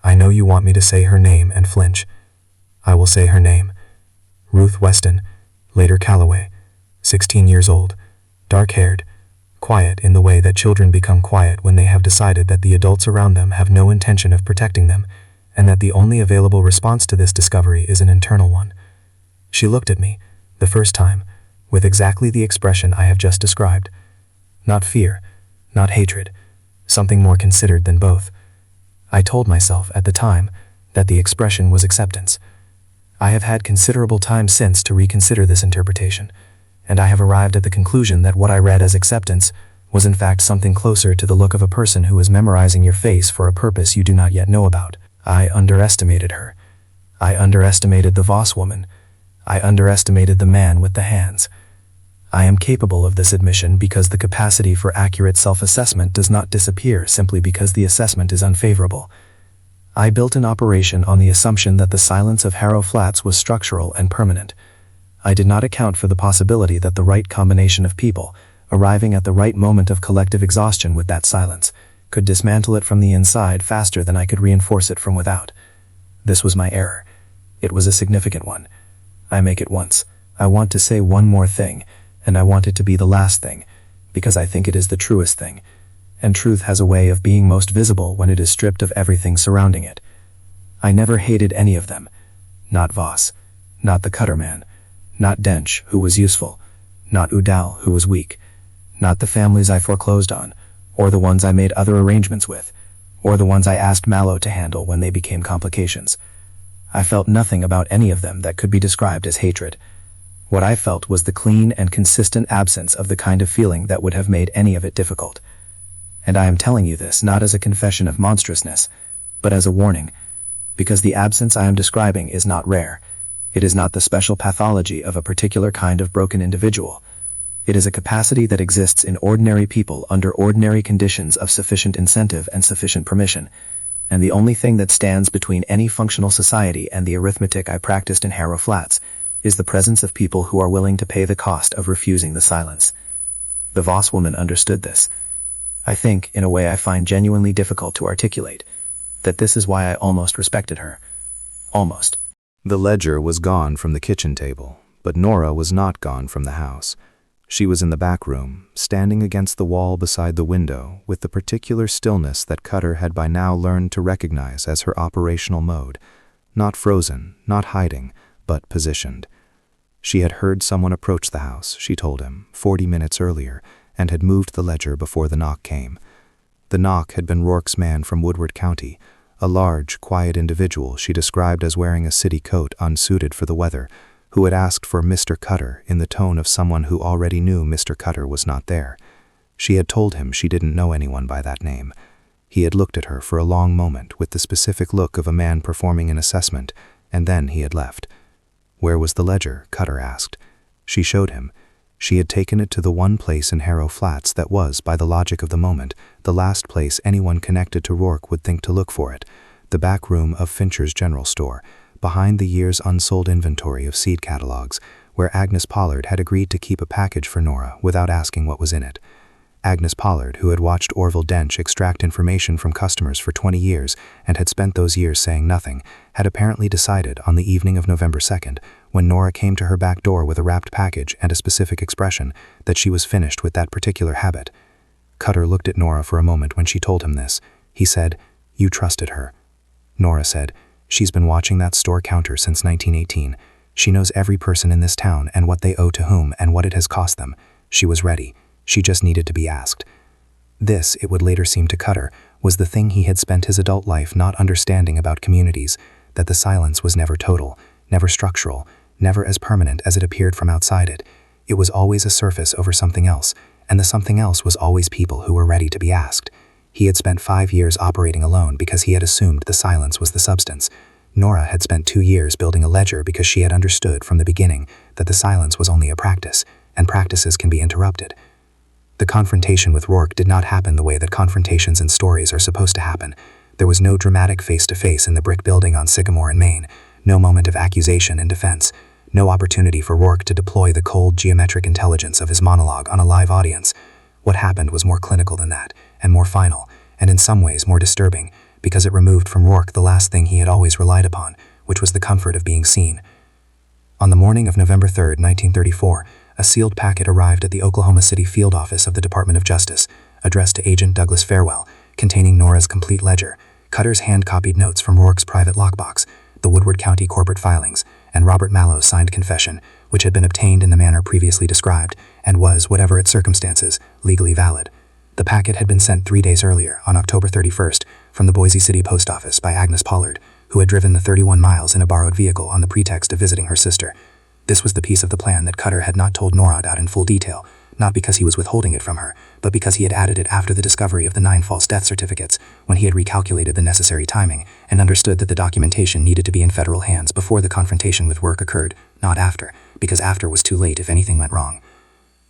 I know you want me to say her name and flinch. I will say her name. Ruth Weston, later Calloway, 16 years old, dark-haired, quiet in the way that children become quiet when they have decided that the adults around them have no intention of protecting them, and that the only available response to this discovery is an internal one. She looked at me, the first time, with exactly the expression I have just described. Not fear, not hatred, something more considered than both. I told myself at the time that the expression was acceptance. I have had considerable time since to reconsider this interpretation, and I have arrived at the conclusion that what I read as acceptance was in fact something closer to the look of a person who is memorizing your face for a purpose you do not yet know about. I underestimated her. I underestimated the Voss woman. I underestimated the man with the hands. I am capable of this admission because the capacity for accurate self-assessment does not disappear simply because the assessment is unfavorable. I built an operation on the assumption that the silence of Harrow Flats was structural and permanent. I did not account for the possibility that the right combination of people, arriving at the right moment of collective exhaustion with that silence, could dismantle it from the inside faster than I could reinforce it from without. This was my error. It was a significant one. I make it once. I want to say one more thing, and I want it to be the last thing, because I think it is the truest thing, and truth has a way of being most visible when it is stripped of everything surrounding it. I never hated any of them. not Voss, not the Cutter man, not Dench, who was useful, not Udall, who was weak, not the families I foreclosed on, or the ones I made other arrangements with, or the ones I asked Mallow to handle when they became complications. I felt nothing about any of them that could be described as hatred. What I felt was the clean and consistent absence of the kind of feeling that would have made any of it difficult. And I am telling you this not as a confession of monstrousness, but as a warning, because the absence I am describing is not rare. It is not the special pathology of a particular kind of broken individual. It is a capacity that exists in ordinary people under ordinary conditions of sufficient incentive and sufficient permission, and the only thing that stands between any functional society and the arithmetic I practiced in Harrow Flats is the presence of people who are willing to pay the cost of refusing the silence. The Voss woman understood this. I think, in a way I find genuinely difficult to articulate, that this is why I almost respected her. Almost. The ledger was gone from the kitchen table, but Nora was not gone from the house. She was in the back room, standing against the wall beside the window, with the particular stillness that Cutter had by now learned to recognize as her operational mode. Not frozen, not hiding, but positioned. She had heard someone approach the house, she told him, 40 minutes earlier, and had moved the ledger before the knock came. The knock had been Rourke's man from Woodward County, a large, quiet individual she described as wearing a city coat unsuited for the weather, who had asked for Mr. Cutter in the tone of someone who already knew Mr. Cutter was not there. She had told him she didn't know anyone by that name. He had looked at her for a long moment with the specific look of a man performing an assessment, and then he had left. Where was the ledger? Cutter asked. She showed him. She had taken it to the one place in Harrow Flats that was, by the logic of the moment, the last place anyone connected to Rourke would think to look for it, the back room of Fincher's General Store, behind the year's unsold inventory of seed catalogs, where Agnes Pollard had agreed to keep a package for Nora without asking what was in it. Agnes Pollard, who had watched Orville Dench extract information from customers for 20 years and had spent those years saying nothing, had apparently decided on the evening of November 2nd, when Nora came to her back door with a wrapped package and a specific expression, that she was finished with that particular habit. Cutter looked at Nora for a moment when she told him this. He said, "You trusted her." Nora said, "She's been watching that store counter since 1918. She knows every person in this town and what they owe to whom and what it has cost them. She was ready. She just needed to be asked." This, it would later seem to Cutter, was the thing he had spent his adult life not understanding about communities, that the silence was never total, never structural, never as permanent as it appeared from outside it. It was always a surface over something else, and the something else was always people who were ready to be asked. He had spent 5 years operating alone because he had assumed the silence was the substance. Nora had spent 2 years building a ledger because she had understood from the beginning that the silence was only a practice, and practices can be interrupted. The confrontation with Rourke did not happen the way that confrontations in stories are supposed to happen. There was no dramatic face-to-face in the brick building on Sycamore in Maine, no moment of accusation and defense, no opportunity for Rourke to deploy the cold geometric intelligence of his monologue on a live audience. What happened was more clinical than that, and more final, and in some ways more disturbing, because it removed from Rourke the last thing he had always relied upon, which was the comfort of being seen. On the morning of November 3rd, 1934, a sealed packet arrived at the Oklahoma City field office of the Department of Justice, addressed to Agent Douglas Farewell, containing Nora's complete ledger, Cutter's hand-copied notes from Rourke's private lockbox, the Woodward County corporate filings, and Robert Mallow's signed confession, which had been obtained in the manner previously described, and was, whatever its circumstances, legally valid. The packet had been sent 3 days earlier, on October 31st, from the Boise City post office by Agnes Pollard, who had driven the 31 miles in a borrowed vehicle on the pretext of visiting her sister. This was the piece of the plan that Cutter had not told Nora about in full detail, not because he was withholding it from her, but because he had added it after the discovery of the 9 false death certificates, when he had recalculated the necessary timing, and understood that the documentation needed to be in federal hands before the confrontation with Rourke occurred, not after, because after was too late if anything went wrong.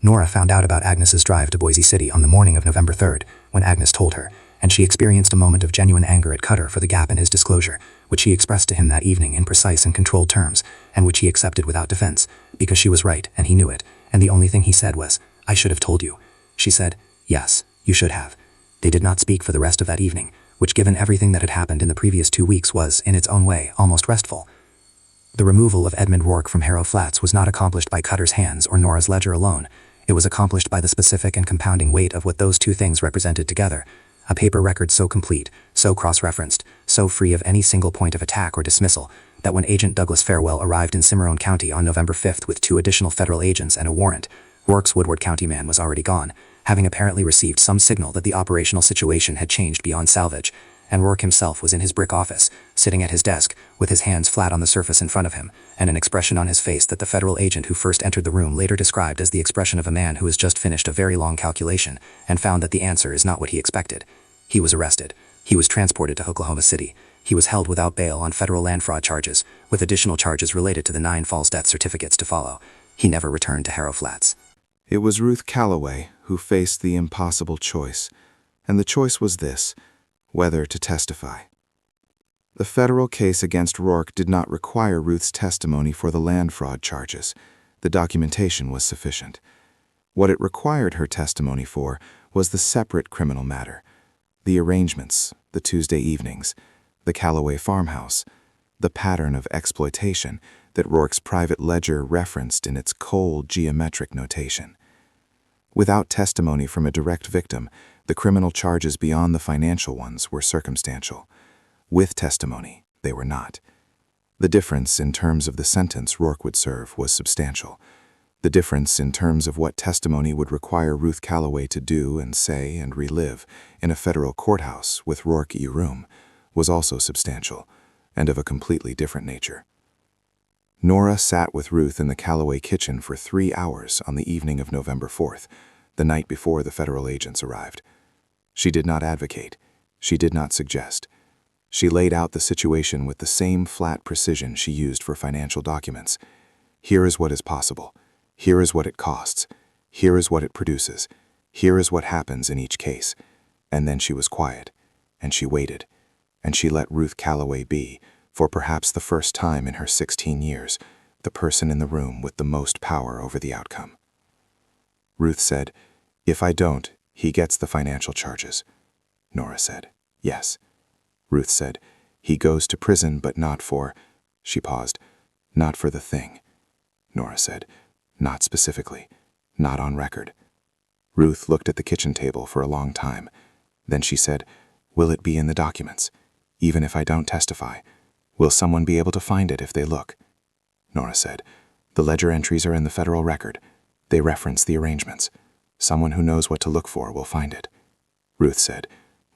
Nora found out about Agnes's drive to Boise City on the morning of November 3rd, when Agnes told her, and she experienced a moment of genuine anger at Cutter for the gap in his disclosure, which he expressed to him that evening in precise and controlled terms, and which he accepted without defense, because she was right, and he knew it, and the only thing he said was, "I should have told you." She said, "Yes, you should have." They did not speak for the rest of that evening, which, given everything that had happened in the previous 2 weeks, was, in its own way, almost restful. The removal of Edmund Rourke from Harrow Flats was not accomplished by Cutter's hands or Nora's ledger alone. It was accomplished by the specific and compounding weight of what those two things represented together. A paper record so complete, so cross-referenced, so free of any single point of attack or dismissal, that when Agent Douglas Farewell arrived in Cimarron County on November 5th with 2 additional federal agents and a warrant, Rourke's Woodward County man was already gone, having apparently received some signal that the operational situation had changed beyond salvage, and Rourke himself was in his brick office, sitting at his desk, with his hands flat on the surface in front of him, and an expression on his face that the federal agent who first entered the room later described as the expression of a man who has just finished a very long calculation and found that the answer is not what he expected. He was arrested. He was transported to Oklahoma City. He was held without bail on federal land fraud charges, with additional charges related to the 9 false death certificates to follow. He never returned to Harrow Flats. It was Ruth Calloway who faced the impossible choice, and the choice was this: whether to testify. The federal case against Rourke did not require Ruth's testimony for the land fraud charges. The documentation was sufficient. What it required her testimony for was the separate criminal matter: the arrangements, the Tuesday evenings, the Calloway farmhouse, the pattern of exploitation that Rourke's private ledger referenced in its cold geometric notation. Without testimony from a direct victim, the criminal charges beyond the financial ones were circumstantial. With testimony, they were not. The difference in terms of the sentence Rourke would serve was substantial. The difference in terms of what testimony would require Ruth Calloway to do and say and relive in a federal courthouse with Rourke room was also substantial, and of a completely different nature. Nora sat with Ruth in the Calloway kitchen for 3 hours on the evening of November 4th, the night before the federal agents arrived. She did not advocate. She did not suggest. She laid out the situation with the same flat precision she used for financial documents. Here is what is possible. Here is what it costs. Here is what it produces. Here is what happens in each case. And then she was quiet, and she waited, and she let Ruth Calloway be, for perhaps the first time in her 16 years, the person in the room with the most power over the outcome. Ruth said, "If I don't, he gets the financial charges." Nora said, "Yes." Ruth said, "He goes to prison, but not for—" She paused. "Not for the thing." Nora said, "Not specifically. Not on record." Ruth looked at the kitchen table for a long time. Then she said, "Will it be in the documents? Even if I don't testify, will someone be able to find it if they look?" Nora said, "The ledger entries are in the federal record. They reference the arrangements. Someone who knows what to look for will find it." Ruth said,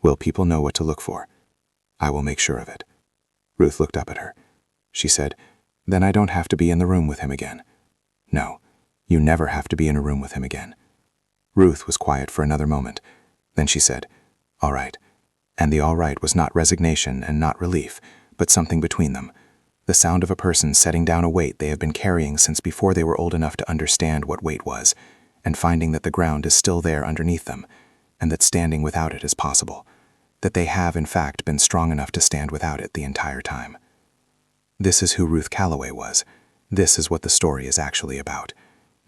"Will people know what to look for?" "I will make sure of it." Ruth looked up at her. She said, "Then I don't have to be in the room with him again." "No, you never have to be in a room with him again." Ruth was quiet for another moment. Then she said, "All right." And the all right was not resignation and not relief, but something between them. The sound of a person setting down a weight they have been carrying since before they were old enough to understand what weight was, and finding that the ground is still there underneath them, and that standing without it is possible, that they have in fact been strong enough to stand without it the entire time. This is who Ruth Calloway was. This is what the story is actually about.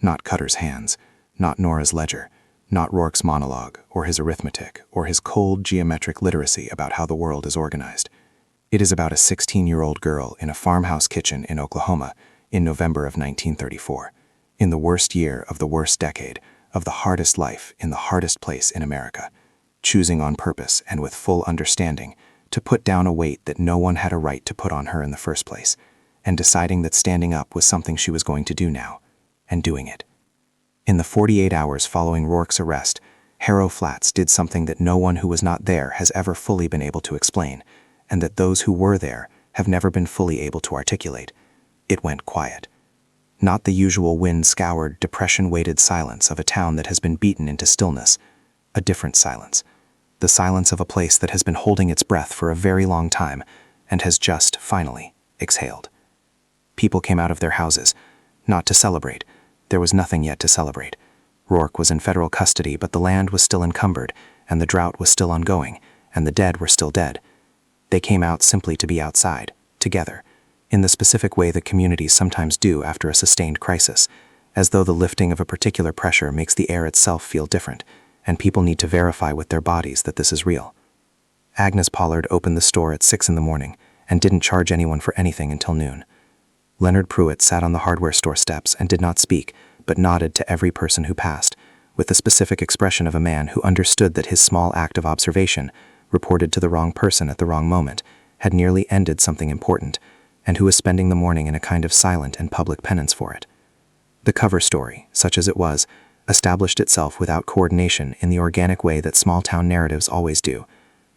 Not Cutter's hands, not Nora's ledger, not Rourke's monologue, or his arithmetic, or his cold geometric literacy about how the world is organized. It is about a 16-year-old girl in a farmhouse kitchen in Oklahoma in November of 1934, in the worst year of the worst decade, of the hardest life in the hardest place in America, choosing on purpose and with full understanding to put down a weight that no one had a right to put on her in the first place, and deciding that standing up was something she was going to do now, and doing it. In the 48 hours following Rourke's arrest, Harrow Flats did something that no one who was not there has ever fully been able to explain, and that those who were there have never been fully able to articulate. It went quiet. Not the usual wind-scoured, depression-weighted silence of a town that has been beaten into stillness. A different silence. The silence of a place that has been holding its breath for a very long time and has just, finally, exhaled. People came out of their houses, not to celebrate. There was nothing yet to celebrate. Rourke was in federal custody, but the land was still encumbered, and the drought was still ongoing, and the dead were still dead. They came out simply to be outside, together, in the specific way that communities sometimes do after a sustained crisis, as though the lifting of a particular pressure makes the air itself feel different, and people need to verify with their bodies that this is real. Agnes Pollard opened the store at 6 in the morning and didn't charge anyone for anything until noon. Leonard Pruitt sat on the hardware store steps and did not speak, but nodded to every person who passed, with the specific expression of a man who understood that his small act of observation, reported to the wrong person at the wrong moment, had nearly ended something important, and who was spending the morning in a kind of silent and public penance for it. The cover story, such as it was, established itself without coordination in the organic way that small-town narratives always do.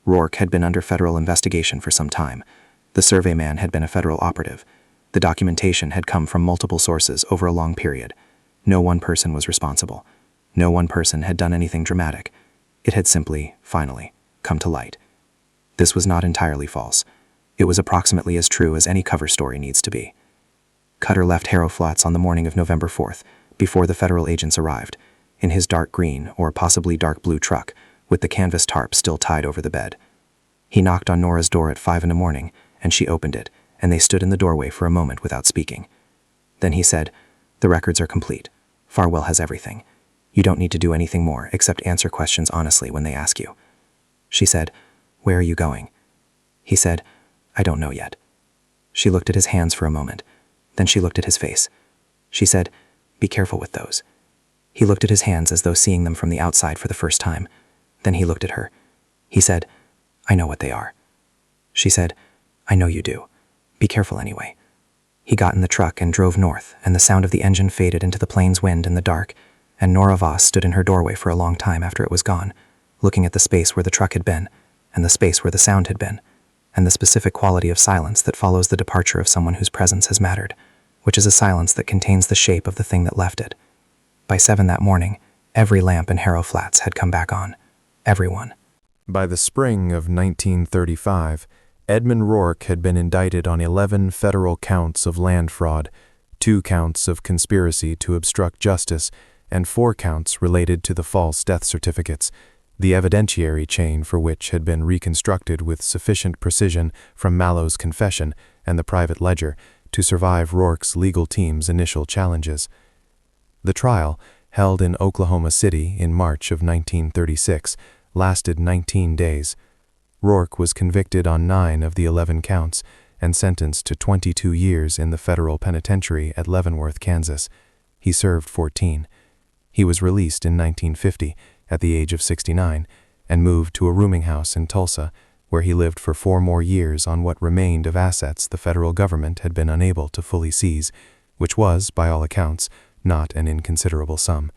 Rourke had been under federal investigation for some time. The surveyman had been a federal operative. The documentation had come from multiple sources over a long period. No one person was responsible. No one person had done anything dramatic. It had simply, finally, come to light. This was not entirely false. It was approximately as true as any cover story needs to be. Cutter left Harrow Flats on the morning of November 4th, before the federal agents arrived, in his dark green or possibly dark blue truck, with the canvas tarp still tied over the bed. He knocked on Nora's door at 5 in the morning, and she opened it, and they stood in the doorway for a moment without speaking. Then he said, "The records are complete. Farwell has everything. You don't need to do anything more except answer questions honestly when they ask you." She said, "Where are you going?" He said, "I don't know yet." She looked at his hands for a moment. Then she looked at his face. She said, "Be careful with those." He looked at his hands as though seeing them from the outside for the first time. Then he looked at her. He said, "I know what they are." She said, "I know you do. Be careful anyway." He got in the truck and drove north, and the sound of the engine faded into the plains wind in the dark, and Nora Voss stood in her doorway for a long time after it was gone, looking at the space where the truck had been, and the space where the sound had been, and the specific quality of silence that follows the departure of someone whose presence has mattered, which is a silence that contains the shape of the thing that left it. By 7 that morning, every lamp in Harrow Flats had come back on. Everyone. By the spring of 1935, Edmund Rourke had been indicted on 11 federal counts of land fraud, 2 counts of conspiracy to obstruct justice, and 4 counts related to the false death certificates, the evidentiary chain for which had been reconstructed with sufficient precision from Mallow's confession and the private ledger to survive Rourke's legal team's initial challenges. The trial, held in Oklahoma City in March of 1936, lasted 19 days. Rourke was convicted on 9 of the 11 counts and sentenced to 22 years in the federal penitentiary at Leavenworth, Kansas. He served 14. He was released in 1950 at the age of 69 and moved to a rooming house in Tulsa, where he lived for 4 more years on what remained of assets the federal government had been unable to fully seize, which was, by all accounts, not an inconsiderable sum.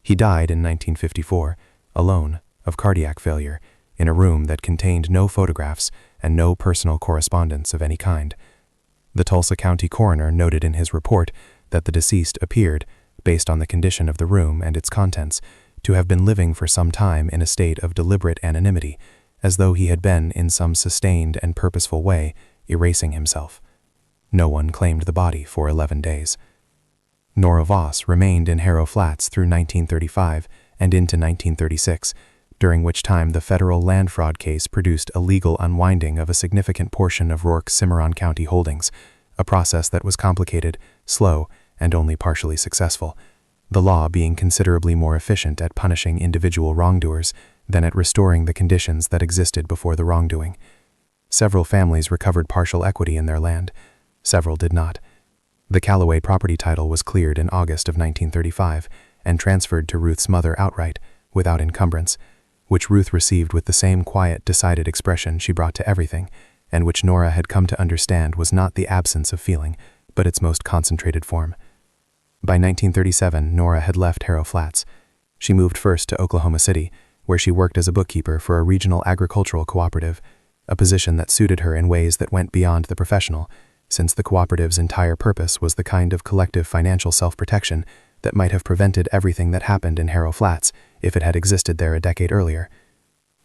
He died in 1954, alone, of cardiac failure, in a room that contained no photographs and no personal correspondence of any kind. The Tulsa County coroner noted in his report that the deceased appeared, based on the condition of the room and its contents, to have been living for some time in a state of deliberate anonymity, as though he had been, in some sustained and purposeful way, erasing himself. No one claimed the body for 11 days. Nora Voss remained in Harrow Flats through 1935 and into 1936, during which time the federal land fraud case produced a legal unwinding of a significant portion of Rourke's Cimarron County holdings, a process that was complicated, slow, and only partially successful, the law being considerably more efficient at punishing individual wrongdoers than at restoring the conditions that existed before the wrongdoing. Several families recovered partial equity in their land. Several did not. The Callaway property title was cleared in August of 1935 and transferred to Ruth's mother outright, without encumbrance, which Ruth received with the same quiet, decided expression she brought to everything, and which Nora had come to understand was not the absence of feeling, but its most concentrated form. By 1937, Nora had left Harrow Flats. She moved first to Oklahoma City, where she worked as a bookkeeper for a regional agricultural cooperative, a position that suited her in ways that went beyond the professional, since the cooperative's entire purpose was the kind of collective financial self-protection that might have prevented everything that happened in Harrow Flats if it had existed there a decade earlier.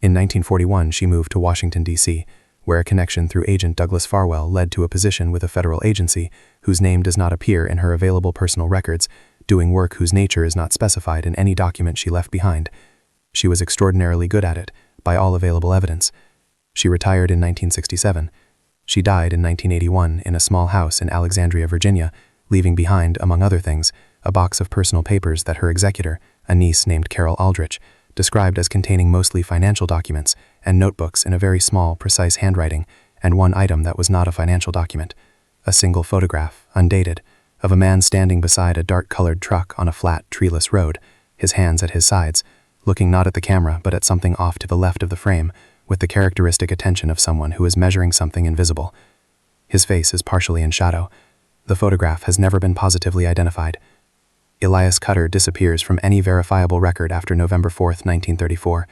In 1941, she moved to Washington, D.C., where a connection through agent Douglas Farwell led to a position with a federal agency whose name does not appear in her available personal records, doing work whose nature is not specified in any document she left behind. She was extraordinarily good at it, by all available evidence. She retired in 1967. She died in 1981 in a small house in Alexandria, Virginia, leaving behind, among other things, a box of personal papers that her executor, a niece named Carol Aldrich, described as containing mostly financial documents and notebooks in a very small, precise handwriting, and one item that was not a financial document, a single photograph, undated, of a man standing beside a dark-colored truck on a flat, treeless road, his hands at his sides, looking not at the camera but at something off to the left of the frame, with the characteristic attention of someone who is measuring something invisible. His face is partially in shadow. The photograph has never been positively identified. Elias Cutter disappears from any verifiable record after November 4, 1934.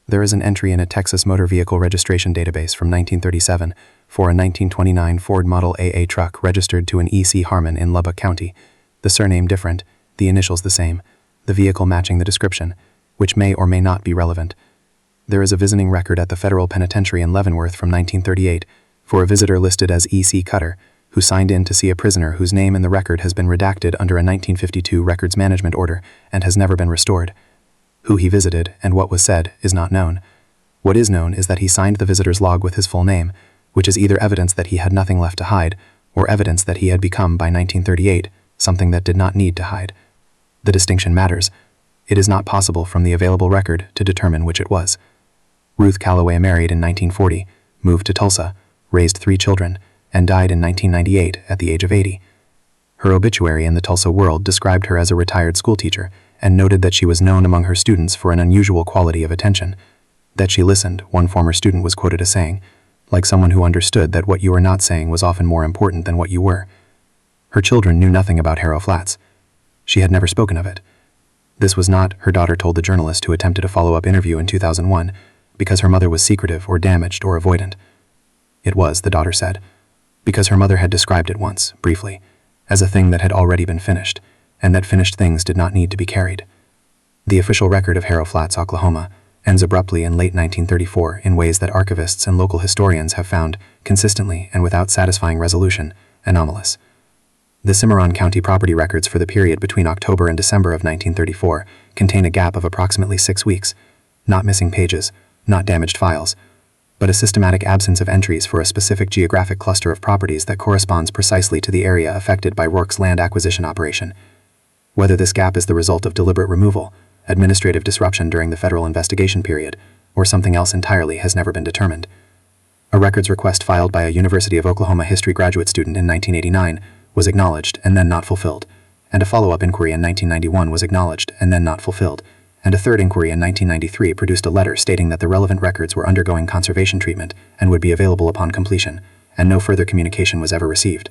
There is an entry in a Texas motor vehicle registration database from 1937 for a 1929 Ford Model AA truck registered to an E.C. Harmon in Lubbock County. The surname different, the initials the same, the vehicle matching the description, which may or may not be relevant. There is a visiting record at the federal penitentiary in Leavenworth from 1938 for a visitor listed as E.C. Cutter, who signed in to see a prisoner whose name in the record has been redacted under a 1952 records management order and has never been restored. Who he visited and what was said is not known. What is known is that he signed the visitor's log with his full name, which is either evidence that he had nothing left to hide, or evidence that he had become, by 1938, something that did not need to hide. The distinction matters. It is not possible from the available record to determine which it was. Ruth Calloway married in 1940, moved to Tulsa, raised 3 children, and died in 1998 at the age of 80. Her obituary in the Tulsa World described her as a retired schoolteacher and noted that she was known among her students for an unusual quality of attention. That she listened, one former student was quoted as saying, like someone who understood that what you were not saying was often more important than what you were. Her children knew nothing about Harrow Flats. She had never spoken of it. This was not, her daughter told the journalist who attempted a follow-up interview in 2001, because her mother was secretive or damaged or avoidant. It was, the daughter said, because her mother had described it once, briefly, as a thing that had already been finished, and that finished things did not need to be carried. The official record of Harrow Flats, Oklahoma, ends abruptly in late 1934 in ways that archivists and local historians have found, consistently and without satisfying resolution, anomalous. The Cimarron County property records for the period between October and December of 1934 contain a gap of approximately 6 weeks, not missing pages, not damaged files, but a systematic absence of entries for a specific geographic cluster of properties that corresponds precisely to the area affected by Rourke's land acquisition operation. Whether this gap is the result of deliberate removal, administrative disruption during the federal investigation period, or something else entirely has never been determined. A records request filed by a University of Oklahoma history graduate student in 1989 was acknowledged and then not fulfilled, and a follow-up inquiry in 1991 was acknowledged and then not fulfilled, and a third inquiry in 1993 produced a letter stating that the relevant records were undergoing conservation treatment and would be available upon completion, and no further communication was ever received.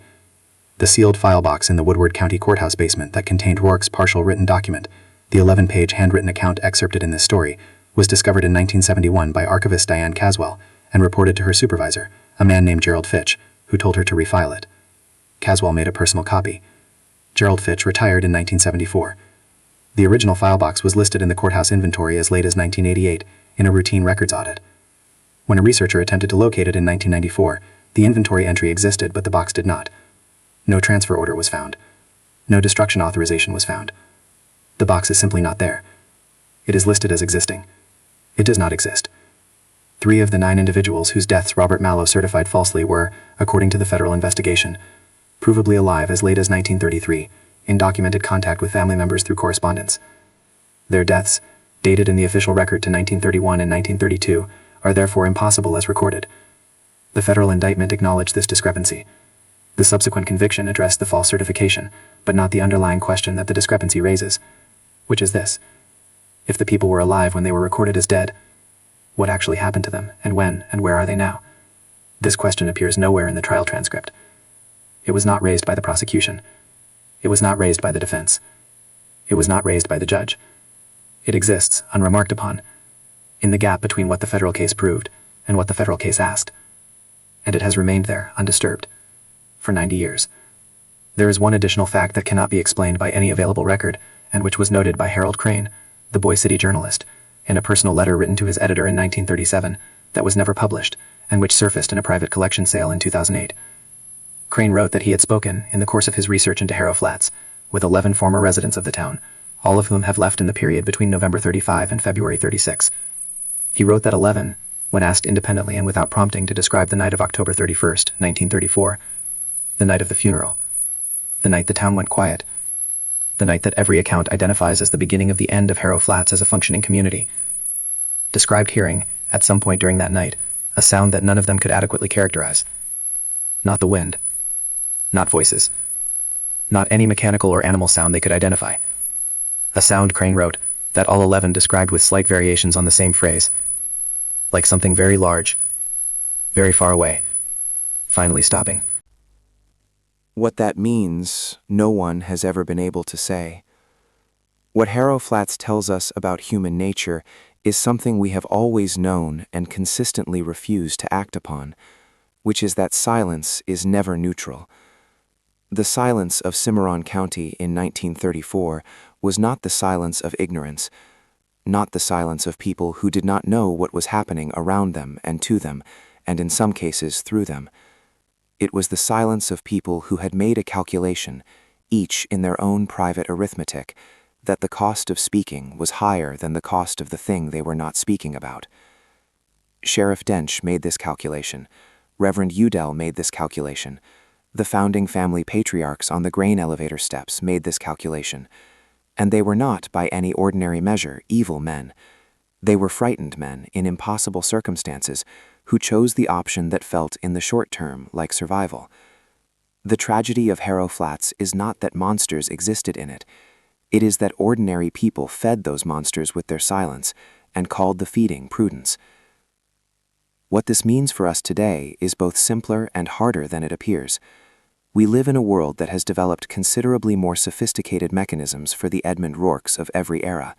The sealed file box in the Woodward County Courthouse basement that contained Rourke's partial written document, the 11-page handwritten account excerpted in this story, was discovered in 1971 by archivist Diane Caswell and reported to her supervisor, a man named Gerald Fitch, who told her to refile it. Caswell made a personal copy. Gerald Fitch retired in 1974. The original file box was listed in the courthouse inventory as late as 1988 in a routine records audit. When a researcher attempted to locate it in 1994, the inventory entry existed but the box did not. No transfer order was found. No destruction authorization was found. The box is simply not there. It is listed as existing. It does not exist. 3 of the 9 individuals whose deaths Robert Mallow certified falsely were, according to the federal investigation, provably alive as late as 1933, in documented contact with family members through correspondence. Their deaths, dated in the official record to 1931 and 1932, are therefore impossible as recorded. The federal indictment acknowledged this discrepancy. The subsequent conviction addressed the false certification, but not the underlying question that the discrepancy raises, which is this: if the people were alive when they were recorded as dead, what actually happened to them, and when, and where are they now? This question appears nowhere in the trial transcript. It was not raised by the prosecution. It was not raised by the defense. It was not raised by the judge. It exists, unremarked upon, in the gap between what the federal case proved and what the federal case asked. And it has remained there, undisturbed, for 90 years. There is one additional fact that cannot be explained by any available record, and which was noted by Harold Crane, the Boy City journalist, in a personal letter written to his editor in 1937 that was never published, and which surfaced in a private collection sale in 2008. Crane wrote that he had spoken, in the course of his research into Harrow Flats, with 11 former residents of the town, all of whom have left in the period between November 35 and February 36. He wrote that 11, when asked independently and without prompting to describe the night of October 31st, 1934, the night of the funeral, the night the town went quiet, the night that every account identifies as the beginning of the end of Harrow Flats as a functioning community, described hearing, at some point during that night, a sound that none of them could adequately characterize. Not the wind. Not voices. Not any mechanical or animal sound they could identify. A sound, Crane wrote, that all 11 described with slight variations on the same phrase. Like something very large, very far away, finally stopping. What that means, no one has ever been able to say. What Harrow Flats tells us about human nature is something we have always known and consistently refused to act upon, which is that silence is never neutral. The silence of Cimarron County in 1934 was not the silence of ignorance, not the silence of people who did not know what was happening around them and to them, and in some cases through them. It was the silence of people who had made a calculation, each in their own private arithmetic, that the cost of speaking was higher than the cost of the thing they were not speaking about. Sheriff Dench made this calculation. Reverend Udell made this calculation. The founding family patriarchs on the grain elevator steps made this calculation. And they were not, by any ordinary measure, evil men. They were frightened men in impossible circumstances who chose the option that felt in the short term like survival. The tragedy of Harrow Flats is not that monsters existed in it. It is that ordinary people fed those monsters with their silence and called the feeding prudence. What this means for us today is both simpler and harder than it appears. We live in a world that has developed considerably more sophisticated mechanisms for the Edmund Rourkes of every era.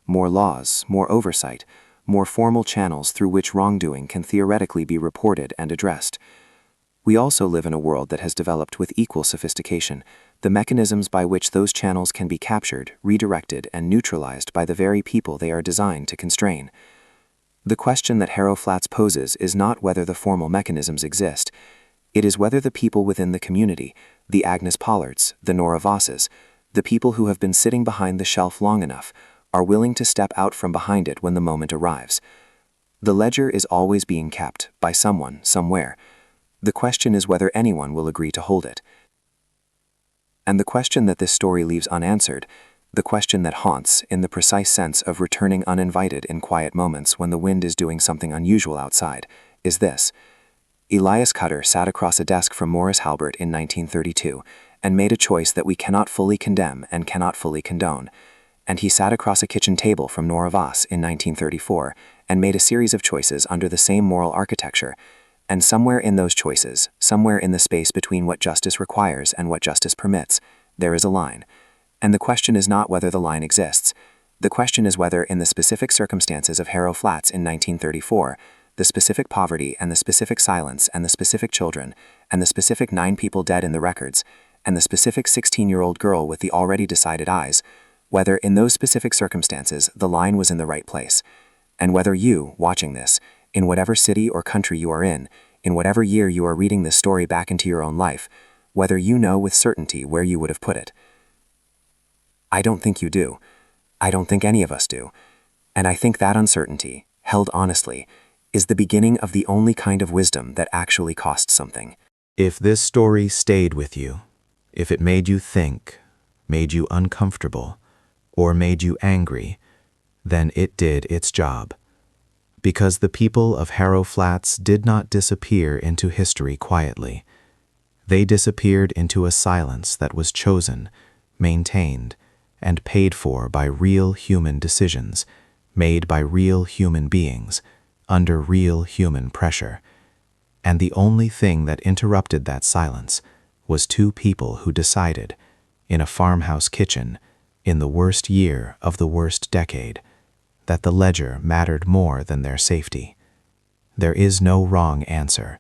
More laws, more oversight, more formal channels through which wrongdoing can theoretically be reported and addressed. We also live in a world that has developed with equal sophistication the mechanisms by which those channels can be captured, redirected, and neutralized by the very people they are designed to constrain. The question that Harrow Flats poses is not whether the formal mechanisms exist. It is whether the people within the community, the Agnes Pollards, the Nora Vosses, the people who have been sitting behind the shelf long enough, are willing to step out from behind it when the moment arrives. The ledger is always being kept, by someone, somewhere. The question is whether anyone will agree to hold it. And the question that this story leaves unanswered, the question that haunts in the precise sense of returning uninvited in quiet moments when the wind is doing something unusual outside, is this. Elias Cutter sat across a desk from Morris Halbert in 1932 and made a choice that we cannot fully condemn and cannot fully condone. And he sat across a kitchen table from Nora Voss in 1934 and made a series of choices under the same moral architecture. And somewhere in those choices, somewhere in the space between what justice requires and what justice permits, there is a line. And the question is not whether the line exists. The question is whether, in the specific circumstances of Harrow Flats in 1934, the specific poverty and the specific silence and the specific children and the specific 9 people dead in the records and the specific 16-year-old girl with the already decided eyes, whether in those specific circumstances the line was in the right place, and whether you, watching this, in whatever city or country you are in whatever year you are reading this story back into your own life, whether you know with certainty where you would have put it. I don't think you do. I don't think any of us do. And I think that uncertainty, held honestly, is the beginning of the only kind of wisdom that actually costs something. If this story stayed with you, if it made you think, made you uncomfortable, or made you angry, then it did its job. Because the people of Harrow Flats did not disappear into history quietly. They disappeared into a silence that was chosen, maintained, and paid for by real human decisions, made by real human beings, under real human pressure. And the only thing that interrupted that silence was 2 people who decided, in a farmhouse kitchen, in the worst year of the worst decade, that the ledger mattered more than their safety. There is no wrong answer.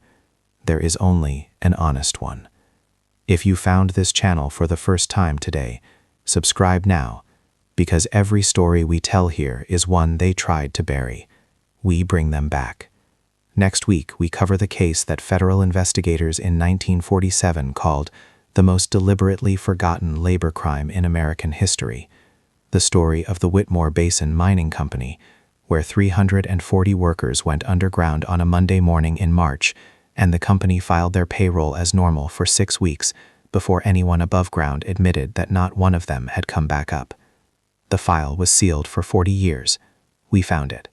There is only an honest one. If you found this channel for the first time today, subscribe now, because every story we tell here is one they tried to bury. We bring them back. Next week, we cover the case that federal investigators in 1947 called the most deliberately forgotten labor crime in American history, the story of the Whitmore Basin Mining Company, where 340 workers went underground on a Monday morning in March, and the company filed their payroll as normal for 6 weeks before anyone above ground admitted that not one of them had come back up. The file was sealed for 40 years. We found it.